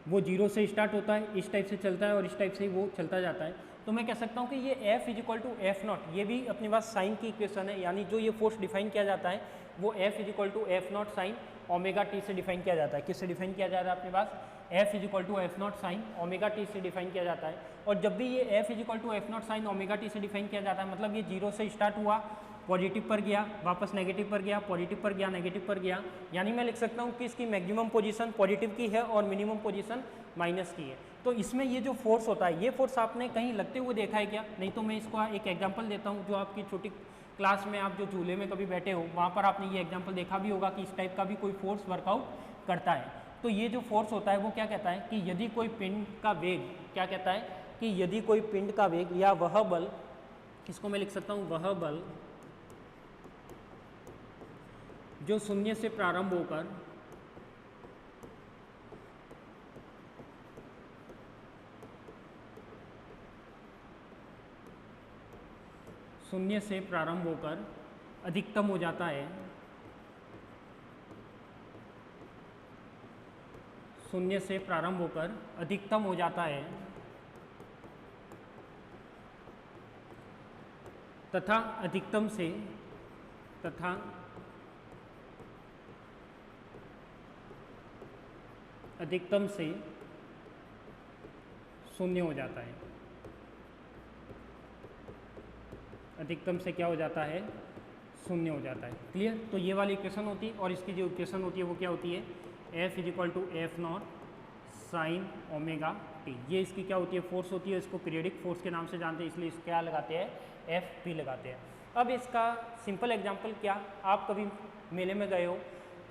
वो जीरो से स्टार्ट होता है, इस टाइप से चलता है और इस टाइप से वो चलता जाता है। तो मैं कह सकता हूँ कि ये F is equal to F naught, ये भी अपने पास साइन की इक्वेशन है, यानी जो ये फोर्स डिफाइन किया जाता है वो F is equal to F naught sine omega t से डिफाइन किया जाता है। किससे डिफाइन किया जाता है अपने पास? F is equal to F naught sine omega t से डिफाइन किया जाता है। और जब भी ये F is equal to F naught sine omega t से डिफाइन किया जाता है, मतलब ये 0 से स्टार्ट हुआ, पॉजिटिव पर गया, वापस नेगेटिव पर गया, पॉजिटिव पर गया, नेगेटिव पर गया, यानी मैं लिख सकता हूँ कि इसकी मैक्सिमम पोजीशन पॉजिटिव की है और मिनिमम पोजीशन माइनस की है। तो इसमें ये जो फोर्स होता है, ये फोर्स आपने कहीं लगते हुए देखा है क्या? नहीं तो मैं इसको एक एग्जांपल देता हूँ, जो आपकी छोटी क्लास में आप जो झूले में कभी बैठे हो वहाँ पर आपने ये एग्जांपल देखा भी होगा कि इस टाइप का भी कोई फोर्स वर्कआउट करता है। तो ये जो फोर्स होता है वो क्या कहता है कि यदि कोई पिंड का वेग, क्या कहता है कि यदि कोई पिंड का वेग या वह बल, इसको मैं लिख सकता हूँ वह बल जो शून्य से प्रारंभ होकर अधिकतम हो जाता है, शून्य से प्रारंभ होकर अधिकतम हो जाता है तथा अधिकतम से शून्य हो जाता है। अधिकतम से क्या हो जाता है? शून्य हो जाता है। क्लियर? तो ये वाली इक्वेशन होती है, और इसकी जो इक्वेशन होती है वो क्या होती है? F is equal to F naught sine omega t. ये इसकी क्या होती है? फोर्स होती है। इसको पीरियडिक फोर्स के नाम से जानते हैं, इसलिए इसको क्या लगाते हैं? एफ पी लगाते हैं। अब इसका सिंपल एग्जाम्पल क्या, आप कभी मेले में गए हो,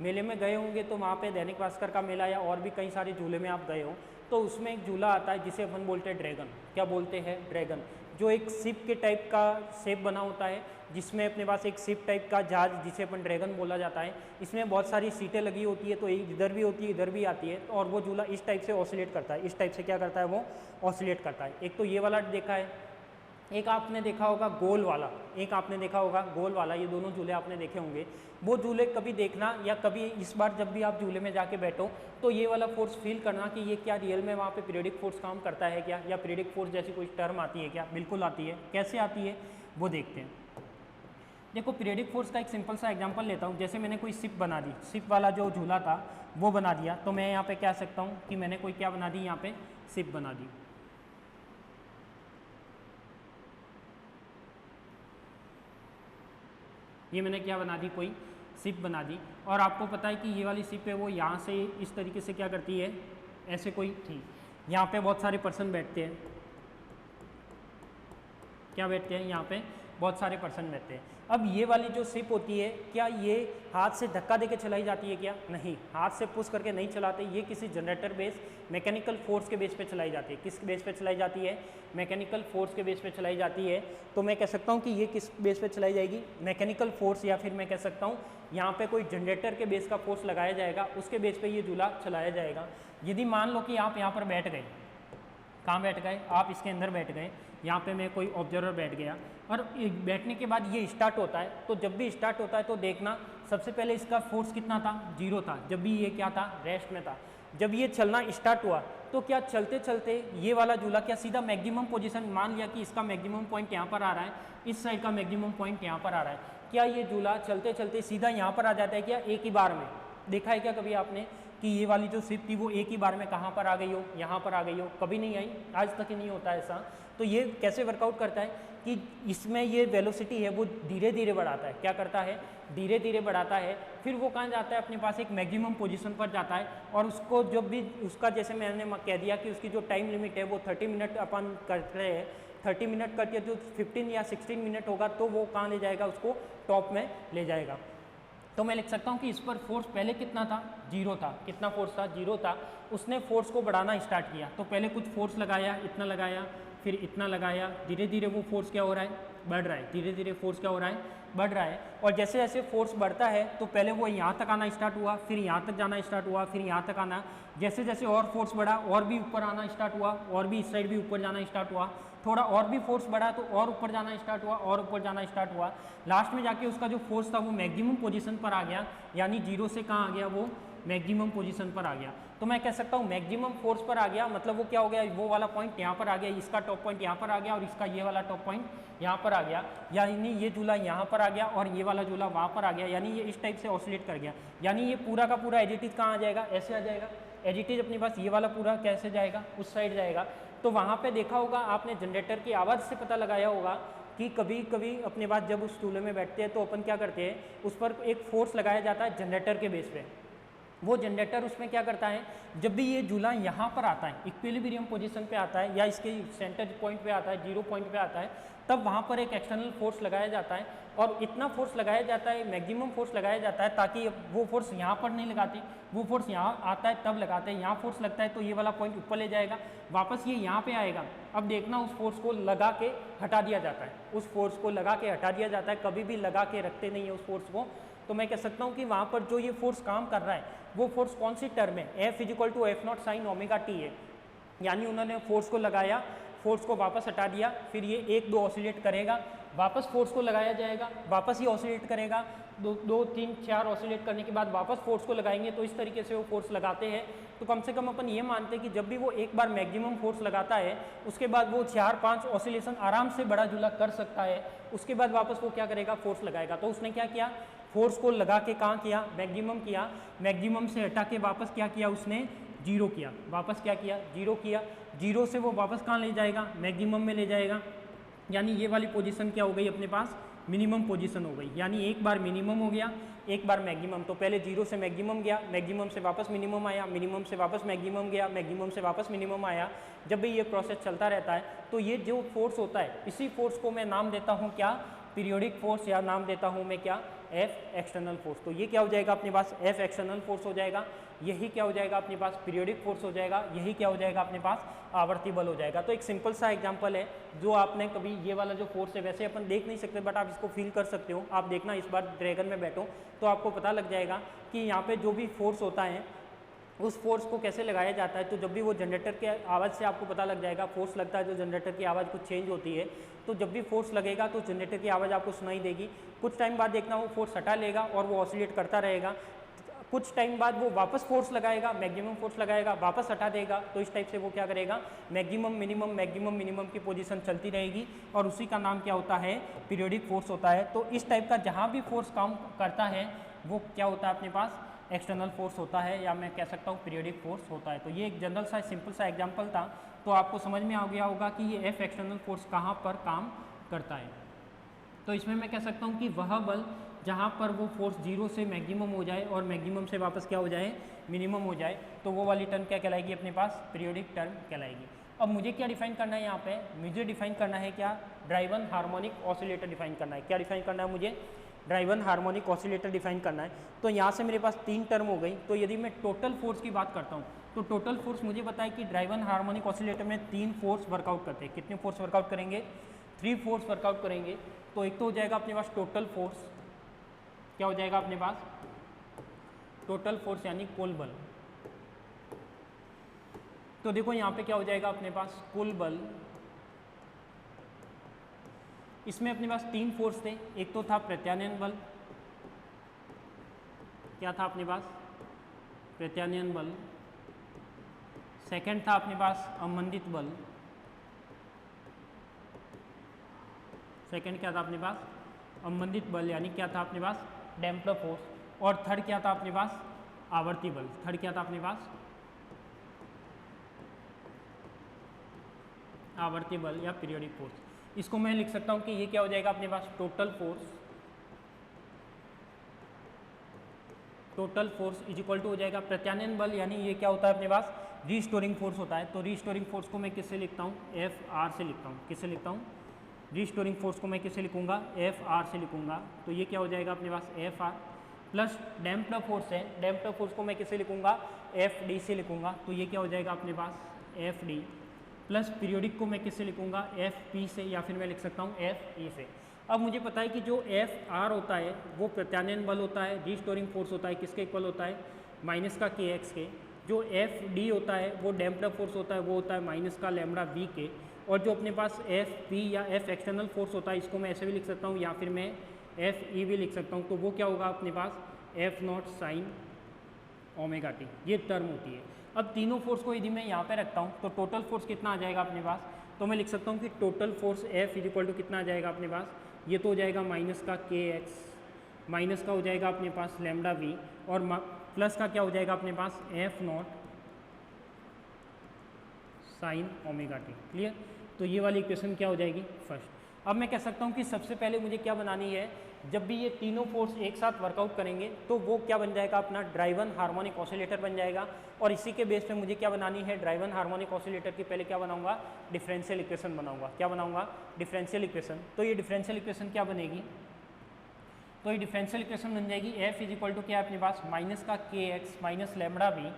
मेले में गए होंगे तो वहाँ पे दैनिक भास्कर का मेला या और भी कई सारे झूले में आप गए हो, तो उसमें एक झूला आता है जिसे अपन बोलते हैं ड्रैगन। क्या बोलते हैं? ड्रैगन, जो एक शिप के टाइप का शेप बना होता है, जिसमें अपने पास एक शिप टाइप का जहाज जिसे अपन ड्रैगन बोला जाता है। इसमें बहुत सारी सीटें लगी होती है, तो एक इधर भी होती है इधर भी आती है, और वो झूला इस टाइप से ऑसिलेट करता है। इस टाइप से क्या करता है? वो ऑसिलेट करता है। एक तो ये वाला देखा है, एक आपने देखा होगा गोल वाला, एक आपने देखा होगा गोल वाला। ये दोनों झूले आपने देखे होंगे। वो झूले कभी देखना, या कभी इस बार जब भी आप झूले में जाके बैठो तो ये वाला फोर्स फील करना कि ये क्या रियल में वहाँ पे पीरियडिक फोर्स काम करता है क्या, या पीरियडिक फोर्स जैसी कोई टर्म आती है क्या? बिल्कुल आती है। कैसे आती है वो देखते हैं। देखो, पीरियडिक फोर्स का एक सिंपल सा एग्जांपल लेता हूँ। जैसे मैंने कोई शिप बना दी, शिप वाला जो झूला था वो बना दिया, तो मैं यहाँ पे कह सकता हूँ कि मैंने कोई क्या बना दी, यहाँ पे शिप बना दी। ये मैंने क्या बना दी? कोई शिप बना दी। और आपको पता है कि ये वाली शिप है वो यहाँ से इस तरीके से क्या करती है? ऐसे कोई थी, यहाँ पे बहुत सारे पर्सन बैठते हैं। क्या बैठते हैं? यहाँ पे बहुत सारे पर्सन बैठते हैं। अब ये वाली जो शिप होती है, क्या ये हाथ से धक्का देके चलाई जाती है क्या? नहीं, हाथ से पुश करके नहीं चलाते। ये किसी जनरेटर बेस मैकेनिकल फोर्स के बेस पे चलाई जाती है। किस बेस पे चलाई जाती है? मैकेनिकल फोर्स के बेस पे चलाई जाती है। तो मैं कह सकता हूँ कि ये किस बेस पे चलाई जाएगी? मैकेनिकल फोर्स, या फिर मैं कह सकता हूँ यहाँ पे कोई जनरेटर के बेस का फोर्स लगाया जाएगा, उसके बेस पे ये झूला चलाया जाएगा। यदि मान लो कि आप यहाँ पर बैठ गए, कहाँ बैठ गए? आप इसके अंदर बैठ गए, यहाँ पे मैं कोई ऑब्जर्वर बैठ गया, और बैठने के बाद ये स्टार्ट होता है। तो जब भी स्टार्ट होता है तो देखना, सबसे पहले इसका फोर्स कितना था? 0 था। जब भी ये क्या था? रेस्ट में था। जब ये चलना स्टार्ट हुआ तो क्या चलते चलते ये वाला झूला क्या सीधा मैक्सिमम पोजीशन, मान लिया कि इसका मैक्सिमम पॉइंट यहाँ पर आ रहा है, इस साइड का मैक्सिमम पॉइंट यहाँ पर आ रहा है, क्या ये झूला चलते चलते सीधा यहाँ पर आ जाता है क्या? एक ही बार में। देखा है क्या कभी आपने कि ये वाली जो शिप थी वो एक ही बार में कहाँ पर आ गई हो? यहाँ पर आ गई हो? कभी नहीं आई, आज तक ही नहीं होता ऐसा। तो ये कैसे वर्कआउट करता है कि इसमें ये वेलोसिटी है वो धीरे धीरे बढ़ाता है। क्या करता है? धीरे धीरे बढ़ाता है। फिर वो कहाँ जाता है? अपने पास एक मैक्सिमम पोजीशन पर जाता है, और उसको जब भी उसका, जैसे मैंने कह दिया कि उसकी जो टाइम लिमिट है वो 30 मिनट अपन करते हैं, 30 मिनट करके जो 15 या 16 मिनट होगा तो वो कहाँ ले जाएगा? उसको टॉप में ले जाएगा। तो मैं लिख सकता हूँ कि इस पर फोर्स पहले कितना था? 0 था। कितना फोर्स था? 0 था। उसने फोर्स को बढ़ाना स्टार्ट किया, तो पहले कुछ फोर्स लगाया, इतना लगाया, फिर इतना लगाया, धीरे धीरे वो फोर्स क्या हो रहा है? बढ़ रहा है। धीरे धीरे फोर्स क्या हो रहा है? बढ़ रहा है। और जैसे जैसे फोर्स बढ़ता है तो पहले वो यहाँ तक आना स्टार्ट हुआ, फिर यहाँ तक जाना स्टार्ट हुआ, फिर यहाँ तक आना। जैसे जैसे और फोर्स बढ़ा और भी ऊपर आना स्टार्ट हुआ, और भी इस साइड भी ऊपर जाना स्टार्ट हुआ। थोड़ा और भी फोर्स बढ़ा तो और ऊपर जाना स्टार्ट हुआ, और ऊपर जाना स्टार्ट हुआ। लास्ट में जाके उसका जो फोर्स था वो मैक्सिमम पोजीशन पर आ गया, यानी 0 से कहाँ आ गया? वो मैक्सिमम पोजीशन पर आ गया। तो मैं कह सकता हूँ मैक्सिमम फोर्स पर आ गया, मतलब वो क्या हो गया, वो वाला पॉइंट यहाँ पर आ गया, इसका टॉप पॉइंट यहाँ पर आ गया और इसका ये वाला टॉप पॉइंट यहाँ पर आ गया, यानी ये झूला यहाँ पर आ गया और ये वाला झूला वहाँ पर आ गया, यानी ये इस टाइप से ऑसिलेट कर गया। यानी ये पूरा का पूरा एज इट इज कहाँ आ जाएगा, ऐसे आ जाएगा। एज इट इज अपने पास ये वाला पूरा कैसे जाएगा, उस साइड जाएगा। तो वहाँ पे देखा होगा आपने, जनरेटर की आवाज़ से पता लगाया होगा कि कभी कभी अपने पास जब उस चूल्हे में बैठते हैं तो अपन क्या करते हैं, उस पर एक फोर्स लगाया जाता है जनरेटर के बेस पे। वो जनरेटर उसमें क्या करता है, जब भी ये झूला यहाँ पर आता है, इक्विलिब्रियम पोजीशन पे आता है या इसके सेंटर पॉइंट पे आता है, जीरो पॉइंट पे आता है, तब वहाँ पर एक एक्सटर्नल फोर्स लगाया जाता है और इतना फोर्स लगाया जाता है, मैक्सिमम फोर्स लगाया जाता है, ताकि वो फोर्स यहाँ पर नहीं लगाते, वो फोर्स यहाँ आता है तब लगाते हैं। यहाँ फोर्स लगता है तो ये वाला पॉइंट ऊपर ले जाएगा, वापस ये यहाँ पे आएगा। अब देखना उस फोर्स को लगा के हटा दिया जाता है, उस फोर्स को लगा के हटा दिया जाता है, कभी भी लगा के रखते नहीं है उस फोर्स को। तो मैं कह सकता हूँ कि वहाँ पर जो ये फोर्स काम कर रहा है वो फोर्स कौन सी टर्म है, F = F0 sin omega t है। यानी उन्होंने फोर्स को लगाया, फोर्स को वापस हटा दिया, फिर ये 1-2 ऑसिलेट करेगा, वापस फोर्स को लगाया जाएगा, वापस ही ऑसिलेट करेगा, 2, 3, 4 ऑसिलेट करने के बाद वापस फोर्स को लगाएंगे। तो इस तरीके से वो फोर्स लगाते हैं। तो कम से कम अपन ये मानते हैं कि जब भी वो एक बार मैक्सिमम फोर्स लगाता है, उसके बाद वो 4-5 ऑसिलेशन आराम से बड़ा झूला कर सकता है। उसके बाद वापस वो क्या करेगा, फोर्स लगाएगा। तो उसने क्या किया, फोर्स को लगा के कहाँ किया, मैक्सिमम किया, मैक्सिमम से हटा के वापस क्या किया उसने, जीरो किया, वापस क्या किया, जीरो किया। जीरो से वो वापस कहाँ ले जाएगा, मैक्सिमम में ले जाएगा। यानी ये वाली पोजीशन क्या हो गई अपने पास, मिनिमम पोजीशन हो गई। यानी एक बार मिनिमम हो गया, एक बार मैक्सिमम। तो पहले जीरो से मैक्सिमम गया, मैक्सिमम से वापस मिनिमम आया, मिनिमम से वापस मैक्सिमम गया, मैक्सिमम से वापस मिनिमम आया। जब भी ये प्रोसेस चलता रहता है तो ये जो फोर्स होता है, इसी फोर्स को मैं नाम देता हूँ क्या, पीरियोडिक फोर्स, या नाम देता हूँ मैं क्या, F एक्सटर्नल फोर्स। तो ये क्या हो जाएगा अपने पास, F एक्सटर्नल फोर्स हो जाएगा। यही क्या हो जाएगा अपने पास, पीरियोडिक फोर्स हो जाएगा। यही क्या हो जाएगा अपने पास, आवर्ती बल हो जाएगा। तो एक सिंपल सा एग्जांपल है, जो आपने कभी ये वाला जो फोर्स है, वैसे अपन देख नहीं सकते बट आप इसको फील कर सकते हो। आप देखना इस बार ड्रैगन में बैठो तो आपको पता लग जाएगा कि यहाँ पे जो भी फोर्स होता है उस फोर्स को कैसे लगाया जाता है। तो जब भी वो जनरेटर के आवाज़ से आपको पता लग जाएगा, फोर्स लगता है जो जनरेटर की आवाज़ कुछ चेंज होती है, तो जब भी फोर्स लगेगा तो जनरेटर की आवाज़ आपको सुनाई देगी। कुछ टाइम बाद देखना वो फोर्स हटा लेगा और वो ऑसिलेट करता रहेगा। कुछ टाइम बाद वो वापस फोर्स लगाएगा, मैक्सिमम फोर्स लगाएगा, वापस हटा देगा। तो इस टाइप से वो क्या करेगा, मैक्सिमम मिनिमम की पोजीशन चलती रहेगी और उसी का नाम क्या होता है, पीरियोडिक फोर्स होता है। तो इस टाइप का जहाँ भी फोर्स काम करता है वो क्या होता है अपने पास, एक्सटर्नल फोर्स होता है, या मैं कह सकता हूँ पीरियोडिक फोर्स होता है। तो ये एक जनरल सा सिंपल सा एग्जांपल था, तो आपको समझ में आ गया होगा कि ये F एक्सटर्नल फोर्स कहाँ पर काम करता है। तो इसमें मैं कह सकता हूँ कि वह बल जहाँ पर वो फोर्स जीरो से मैक्सिमम हो जाए और मैक्सिमम से वापस क्या हो जाए, मिनिमम हो जाए, तो वो वाली टर्म क्या कहलाएगी अपने पास, पीरियोडिक टर्म कहलाएगी। अब मुझे क्या डिफाइन करना है यहाँ पे, मुझे डिफाइन करना है क्या, ड्राइवन हार्मोनिक ऑसिलेटर डिफाइन करना है। क्या डिफाइन करना है मुझे, ड्राइवन हार्मोनिक ऑसिलेटर डिफाइन करना है। तो यहाँ से मेरे पास 3 टर्म हो गई। तो यदि मैं टोटल फोर्स की बात करता हूँ तो टोटल फोर्स मुझे पता है कि ड्राइवन हार्मोनिक ऑसिलेटर में 3 फोर्स वर्कआउट करते हैं। कितने फोर्स वर्कआउट करेंगे, 3 फोर्स वर्कआउट करेंगे। तो एक तो हो जाएगा अपने पास टोटल फोर्स, क्या हो जाएगा अपने पास, टोटल फोर्स यानी कुल बल। तो देखो यहाँ पे क्या हो जाएगा अपने पास, कुल बल। इसमें अपने पास 3 फोर्स थे। एक तो था प्रत्यानयन बल, क्या था अपने पास, प्रत्यानयन बल। सेकंड था अपने पास अवमंदित बल, सेकंड क्या था अपने पास, अवमंदित बल, यानी क्या था अपने पास, डैम्पर फोर्स। और थर्ड क्या था अपने पास, आवर्ती बल। थर्ड क्या था अपने पास, आवर्ती बल या पीरियोडिक फोर्स। इसको मैं लिख सकता हूँ कि ये क्या हो जाएगा अपने पास, total force, total force is equal to हो जाएगा प्रत्यानयन बल, यानी ये क्या होता है अपने पास, रीस्टोरिंग फोर्स होता है। तो रीस्टोरिंग फोर्स को मैं किससे लिखता हूँ, Fr से लिखता हूँ। किससे लिखता हूँ, रीस्टोरिंग फोर्स को मैं किससे लिखूंगा, Fr से लिखूंगा। तो ये क्या हो जाएगा अपने पास, Fr प्लस डैम्पर फोर्स है, डैम्पर फोर्स को मैं किससे लिखूंगा, Fd से लिखूंगा। तो ये क्या हो जाएगा अपने पास, Fd प्लस पीरियोडिक को मैं किससे लिखूंगा, Fp से, या फिर मैं लिख सकता हूँ Fe से। अब मुझे पता है कि जो Fr होता है वो प्रत्यानयन बल होता है, रीस्टोरिंग फोर्स होता है, किसके इक्वल होता है, माइनस का kx के। जो Fd होता है वो डैम्पर फोर्स होता है, वो होता है माइनस का लैम्बडा v के। और जो अपने पास Fp या F एक्सटर्नल फोर्स होता है, इसको मैं ऐसे भी लिख सकता हूँ या फिर मैं Fe भी लिख सकता हूँ। तो वो क्या होगा अपने पास, F0 साइन ओमेगा टी, ये टर्म होती है। अब तीनों फोर्स को यदि मैं यहाँ पे रखता हूँ तो टोटल फोर्स कितना आ जाएगा अपने पास, तो मैं लिख सकता हूँ कि total force F is equal to कितना आ जाएगा अपने पास, ये तो हो जाएगा माइनस का kx, माइनस का हो जाएगा अपने पास लैम्डा v, और प्लस का क्या हो जाएगा अपने पास F not sine omega T. Clear? तो ये वाली इक्वेशन क्या हो जाएगी फर्स्ट। अब मैं कह सकता हूँ कि सबसे पहले मुझे क्या बनानी है, जब भी ये तीनों फोर्स एक साथ वर्कआउट करेंगे तो वो क्या बन जाएगा अपना ड्राइवन हार्मोनिक ऑसिलेटर बन जाएगा। और इसी के बेस पे मुझे क्या बनानी है, ड्राइवन हार्मोनिक ऑसिलेटर की पहले क्या बनाऊंगा, डिफरेंशियल इक्वेशन बनाऊंगा। क्या बनाऊंगा, डिफरेंशियल इक्वेशन। तो ये डिफरेंशियल इक्वेशन क्या बनेगी, तो ये डिफरेंशियल इक्वेशन बन जाएगी F इज इक्वल टू क्या है अपने पास, माइनस का kx minus lambda v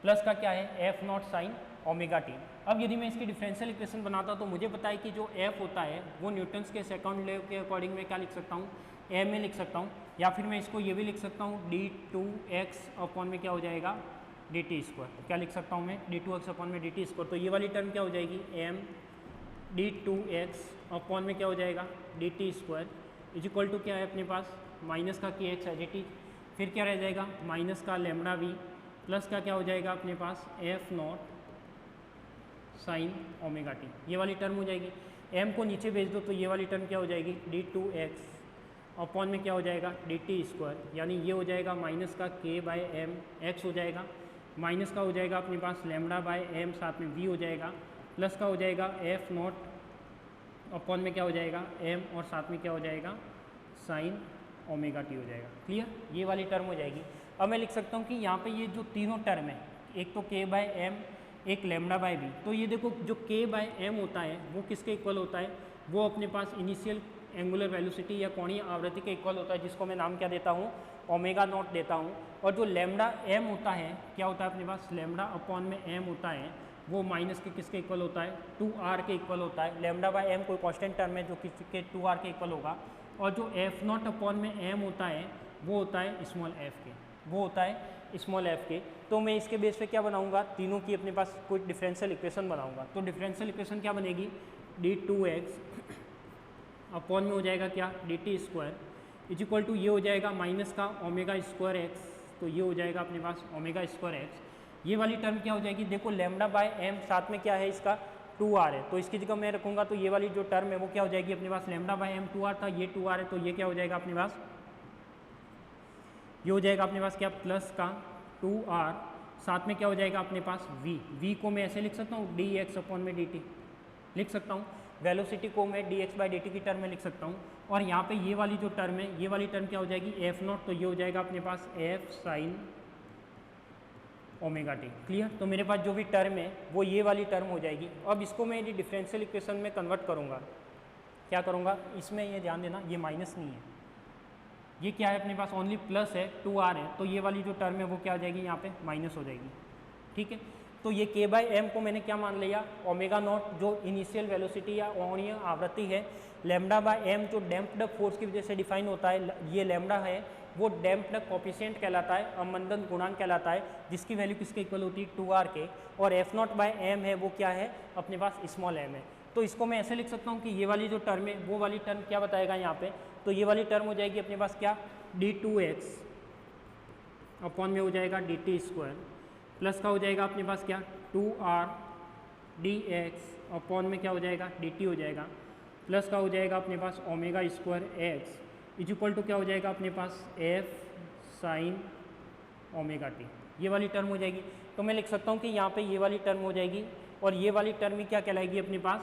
plus का क्या है F not sine omega T. अब यदि मैं इसकी डिफरेंशियल इक्वेशन बनाता तो मुझे पता है कि जो F होता है वो न्यूटन्स के सेकंड लॉ के अकॉर्डिंग में क्या लिख सकता हूँ, m में लिख सकता हूँ, या फिर मैं इसको ये भी लिख सकता हूँ d2x अपॉन में क्या हो जाएगा dt स्क्वायर। क्या लिख सकता हूँ मैं, d2x अपॉन में dt स्क्वायर। तो ये वाली टर्म क्या हो जाएगी m d2x अपॉन में क्या हो जाएगा dt square is equal to क्या है अपने पास, माइनस का kx है dt, फिर क्या रह जाएगा माइनस का लैम्डा v प्लस का क्या हो जाएगा अपने पास F not sine omega t. ये वाली टर्म हो जाएगी। m को नीचे भेज दो तो ये वाली टर्म क्या हो जाएगी d2x अपॉन में क्या हो जाएगा dt स्क्वायर, यानी ये हो जाएगा माइनस का k बाय एम एक्स हो जाएगा, माइनस का हो जाएगा अपने पास लैम्डा बाय एम साथ में v हो जाएगा, प्लस का हो जाएगा F नॉट अपॉन में क्या हो जाएगा m और साथ में क्या हो जाएगा साइन ओमेगा टी हो जाएगा। क्लियर? ये वाली टर्म हो जाएगी। अब मैं लिख सकता हूँ कि यहाँ पे ये जो तीनों टर्म है, एक तो k बाय एम, एक लैम्डा बाय v, तो ये देखो जो k बाय एम होता है वो किसके इक्वल होता है, वो अपने पास इनिशियल एंगुलर वेलोसिटी या कोणीय आवृत्ति के इक्वल होता है, जिसको मैं नाम क्या देता हूँ, ओमेगा नॉट देता हूँ। और जो लैम्डा एम होता है क्या होता है अपने पास, लैम्डा अपॉन में एम होता है, वो माइनस के किसके इक्वल होता है, 2r के इक्वल होता है। लैम्डा बाय एम कोई कांस्टेंट टर्म है जो किसके 2r के इक्वल होगा। और जो एफ नॉट अपॉन में एम होता है वो होता है स्मॉल एफ के, वो होता है स्मॉल एफ के। तो मैं इसके बेस पे क्या बनाऊंगा, तीनों की अपने पास कोई डिफरेंशियल इक्वेशन बनाऊंगा। तो डिफरेंशियल इक्वेशन क्या बनेगी, d2x अपॉन में हो जाएगा क्या dt square is equal to ये हो जाएगा माइनस का ओमेगा स्क्वायर एक्स, तो ये हो जाएगा अपने पास ओमेगा स्क्वायर एक्स। ये वाली टर्म क्या हो जाएगी, देखो लैम्डा बाय एम साथ में क्या है इसका 2r है, तो इसकी जगह मैं रखूंगा तो ये वाली जो टर्म है वो क्या हो जाएगी अपने पास, लैम्डा बाय एम 2r था, ये 2r है, तो ये क्या हो जाएगा अपने पास, ये हो जाएगा अपने पास क्या प्लस का 2r साथ में क्या हो जाएगा अपने पास v को मैं ऐसे लिख सकता हूँ dx अपॉन में dt लिख सकता हूँ, वेलोसिटी को मैं dx बाई dt की टर्म में लिख सकता हूँ। और यहाँ पे ये वाली जो टर्म है, ये वाली टर्म क्या हो जाएगी f नॉट, तो ये हो जाएगा अपने पास f sine omega T. Clear? तो मेरे पास जो भी टर्म है वो ये वाली टर्म हो जाएगी। अब इसको मैं यदि डिफरेंशियल इक्वेशन में कन्वर्ट करूँगा, क्या करूँगा, इसमें ये ध्यान देना ये माइनस नहीं है, ये क्या है अपने पास ओनली प्लस है 2r है, तो ये वाली जो टर्म है वो क्या हो जाएगी यहाँ पे माइनस हो जाएगी। ठीक है? तो ये k बाई एम को मैंने क्या मान लिया, ओमेगा नॉट जो इनिशियल वेलोसिटी या कोणीय आवृत्ति है, लैम्डा बाय एम जो डैम्प्ड फोर्स की वजह से डिफाइन होता है, ये लैम्डा है वो डैम्प्ड कोफिशिएंट कहलाता है, अवमंदन गुणांक कहलाता है, जिसकी वैल्यू किसके इक्वल होती है 2r के। और एफ नॉट बाय एम है वो क्या है अपने पास स्मॉल एम है। तो इसको मैं ऐसे लिख सकता हूँ कि ये वाली जो टर्म है वो वाली टर्म क्या बताएगा यहाँ पे, तो ये वाली टर्म हो जाएगी अपने पास क्या d2x अपॉन में हो जाएगा dt स्क्वायर प्लस का हो जाएगा अपने पास क्या 2r dx अपॉन में क्या हो जाएगा dt हो जाएगा, प्लस का हो जाएगा अपने पास omega square x is equal to क्या हो जाएगा अपने पास f साइन ओमेगा t। ये वाली टर्म हो जाएगी। तो मैं लिख सकता हूँ कि यहाँ पे ये वाली टर्म हो जाएगी और ये वाली टर्म ही क्या कहलाएगी अपने पास,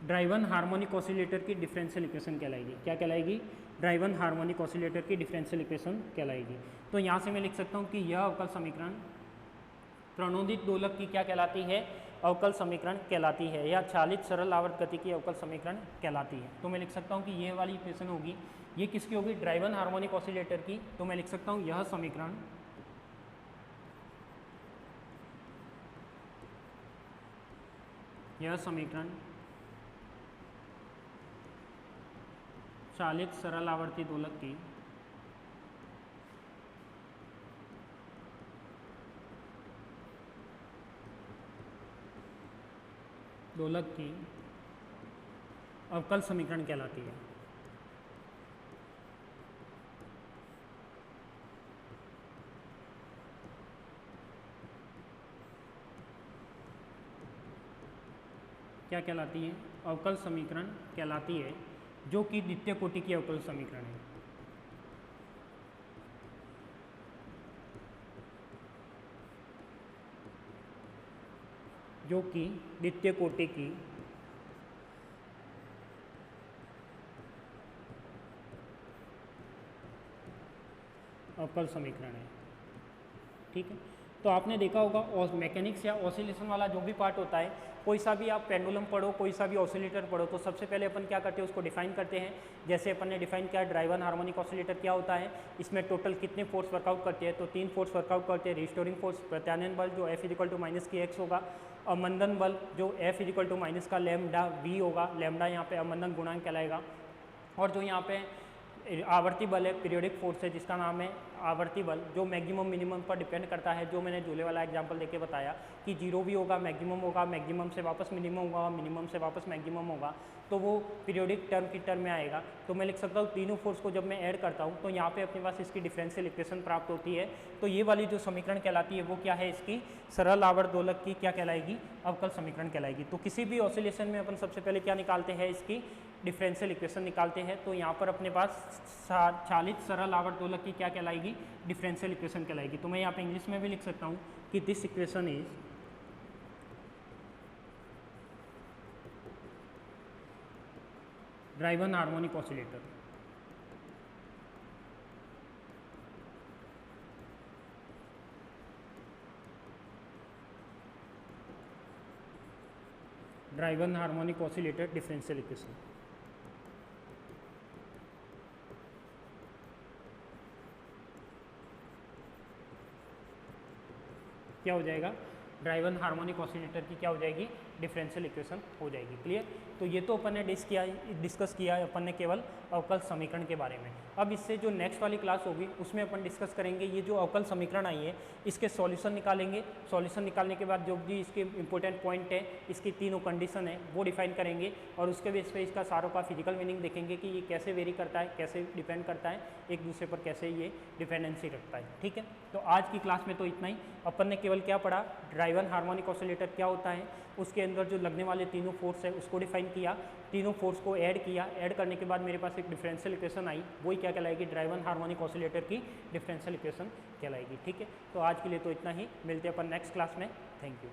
ड्राइवन हार्मोनिक ऑसिलेटर की डिफरेंशियल इक्वेशन कहलाएगी। क्या कहलाएगी, ड्राइवन हार्मोनिक ऑसिलेटर की डिफरेंशियल इक्वेशन कहलाएगी। तो यहाँ से मैं लिख सकता हूँ कि यह अवकल समीकरण प्रणोदित दोलक की क्या कहलाती है, अवकल समीकरण कहलाती है, या चालित सरल आवर्त गति की अवकल समीकरण कहलाती है। तो मैं लिख सकता हूँ कि यह वाली इक्वेशन होगी, ये किसकी होगी, ड्राइवन हार्मोनिक ऑसिलेटर की। तो मैं लिख सकता हूँ यह समीकरण चालित सरल आवर्ती दोलक की अवकल समीकरण कहलाती है। क्या कहलाती है? अवकल समीकरण कहलाती है, जो कि द्वितीय कोटि की अवकल समीकरण है। जो कि द्वितीय कोटि की अवकल समीकरण है। ठीक है, तो आपने देखा होगा और मैकेनिक्स या ऑसिलेशन वाला जो भी पार्ट होता है, कोई सा भी आप पेंडुलम पढ़ो, कोई सा भी ऑसिलेटर पढ़ो, तो सबसे पहले अपन क्या करते हैं, उसको डिफाइन करते हैं। जैसे अपन ने डिफाइन किया ड्राइव एंड हार्मोनिक ऑसिलेटर क्या होता है, इसमें टोटल कितने फोर्स वर्कआउट करते हैं, तो 3 फोर्स वर्कआउट करते हैं। रिस्टोरिंग फोर्स प्रत्यानयन बल जो F = -kx होगा, अवमंदन बल जो F = का लैम्डा v होगा, लैम्डा यहाँ पे अवमंदन गुणांक कहलाएगा। और जो यहाँ पे आवर्ती बल है, पीरियोडिक फोर्स है जिसका नाम है आवर्ती बल, जो मैक्सिमम मिनिमम पर डिपेंड करता है, जो मैंने झूले वाला एग्जांपल देके बताया कि 0 भी होगा, मैक्सिमम होगा, मैक्सिमम से वापस मिनिमम होगा, मिनिमम से वापस मैक्सिमम होगा, तो वो पीरियोडिक टर्म की टर्म में आएगा। तो मैं लिख सकता हूँ तीनों फोर्स को जब मैं ऐड करता हूँ तो यहाँ पे अपने पास इसकी डिफरेंशियल इक्वेशन प्राप्त होती है। तो ये वाली जो समीकरण कहलाती है वो क्या है, इसकी सरल आवर्त दोलक की क्या कहलाएगी, अवकल समीकरण कहलाएगी। तो किसी भी ऑसिलेशन में अपन सबसे पहले क्या निकालते हैं, इसकी डिफरेंशियल इक्वेशन निकालते हैं। तो यहाँ पर अपने पास चालित सरल आवर्त दोलक की क्या कहलाएगी, डिफरेंशियल इक्वेशन कहलाएगी। तो मैं यहाँ पे इंग्लिश में भी लिख सकता हूँ कि this equation is driven harmonic oscillator. Driven harmonic oscillator differential equation क्या हो जाएगा, ड्राइव एन हार्मोनिक ऑसिलेटर की क्या हो जाएगी, डिफरेंशियल इक्वेशन हो जाएगी। क्लियर? तो ये तो अपन ने डिस्कस किया अपन ने केवल अवकल समीकरण के बारे में। अब इससे जो नेक्स्ट वाली क्लास होगी उसमें अपन डिस्कस करेंगे ये जो अवकल समीकरण आई है इसके सॉल्यूशन निकालेंगे। सॉल्यूशन निकालने के बाद जो भी इसके इंपॉर्टेंट पॉइंट है, इसकी तीनों कंडीशन है वो डिफाइन करेंगे, और उसके बेस पे इसका सारों का फिजिकल मीनिंग देखेंगे कि ये कैसे वेरी करता है, कैसे डिपेंड करता है एक दूसरे पर, कैसे ये डिपेंडेंसी रखता है। ठीक है, तो आज की क्लास में तो इतना ही। अपन ने केवल क्या पढ़ा, ड्राइव एन हार्मोनिक ऑसिलेटर क्या होता है, उसके अंदर जो लगने वाले तीनों फोर्स है उसको डिफाइन किया, तीनों फोर्स को ऐड किया, ऐड करने के बाद मेरे पास एक डिफरेंशियल इक्वेशन आई, वही क्या कहलाएगी, ड्राइव एन हार्मोनिक ऑसिलेटर की डिफरेंशियल इक्वेशन कहलाएगी। ठीक है, तो आज के लिए तो इतना ही, मिलते हैं अपन नेक्स्ट क्लास में। Thank you.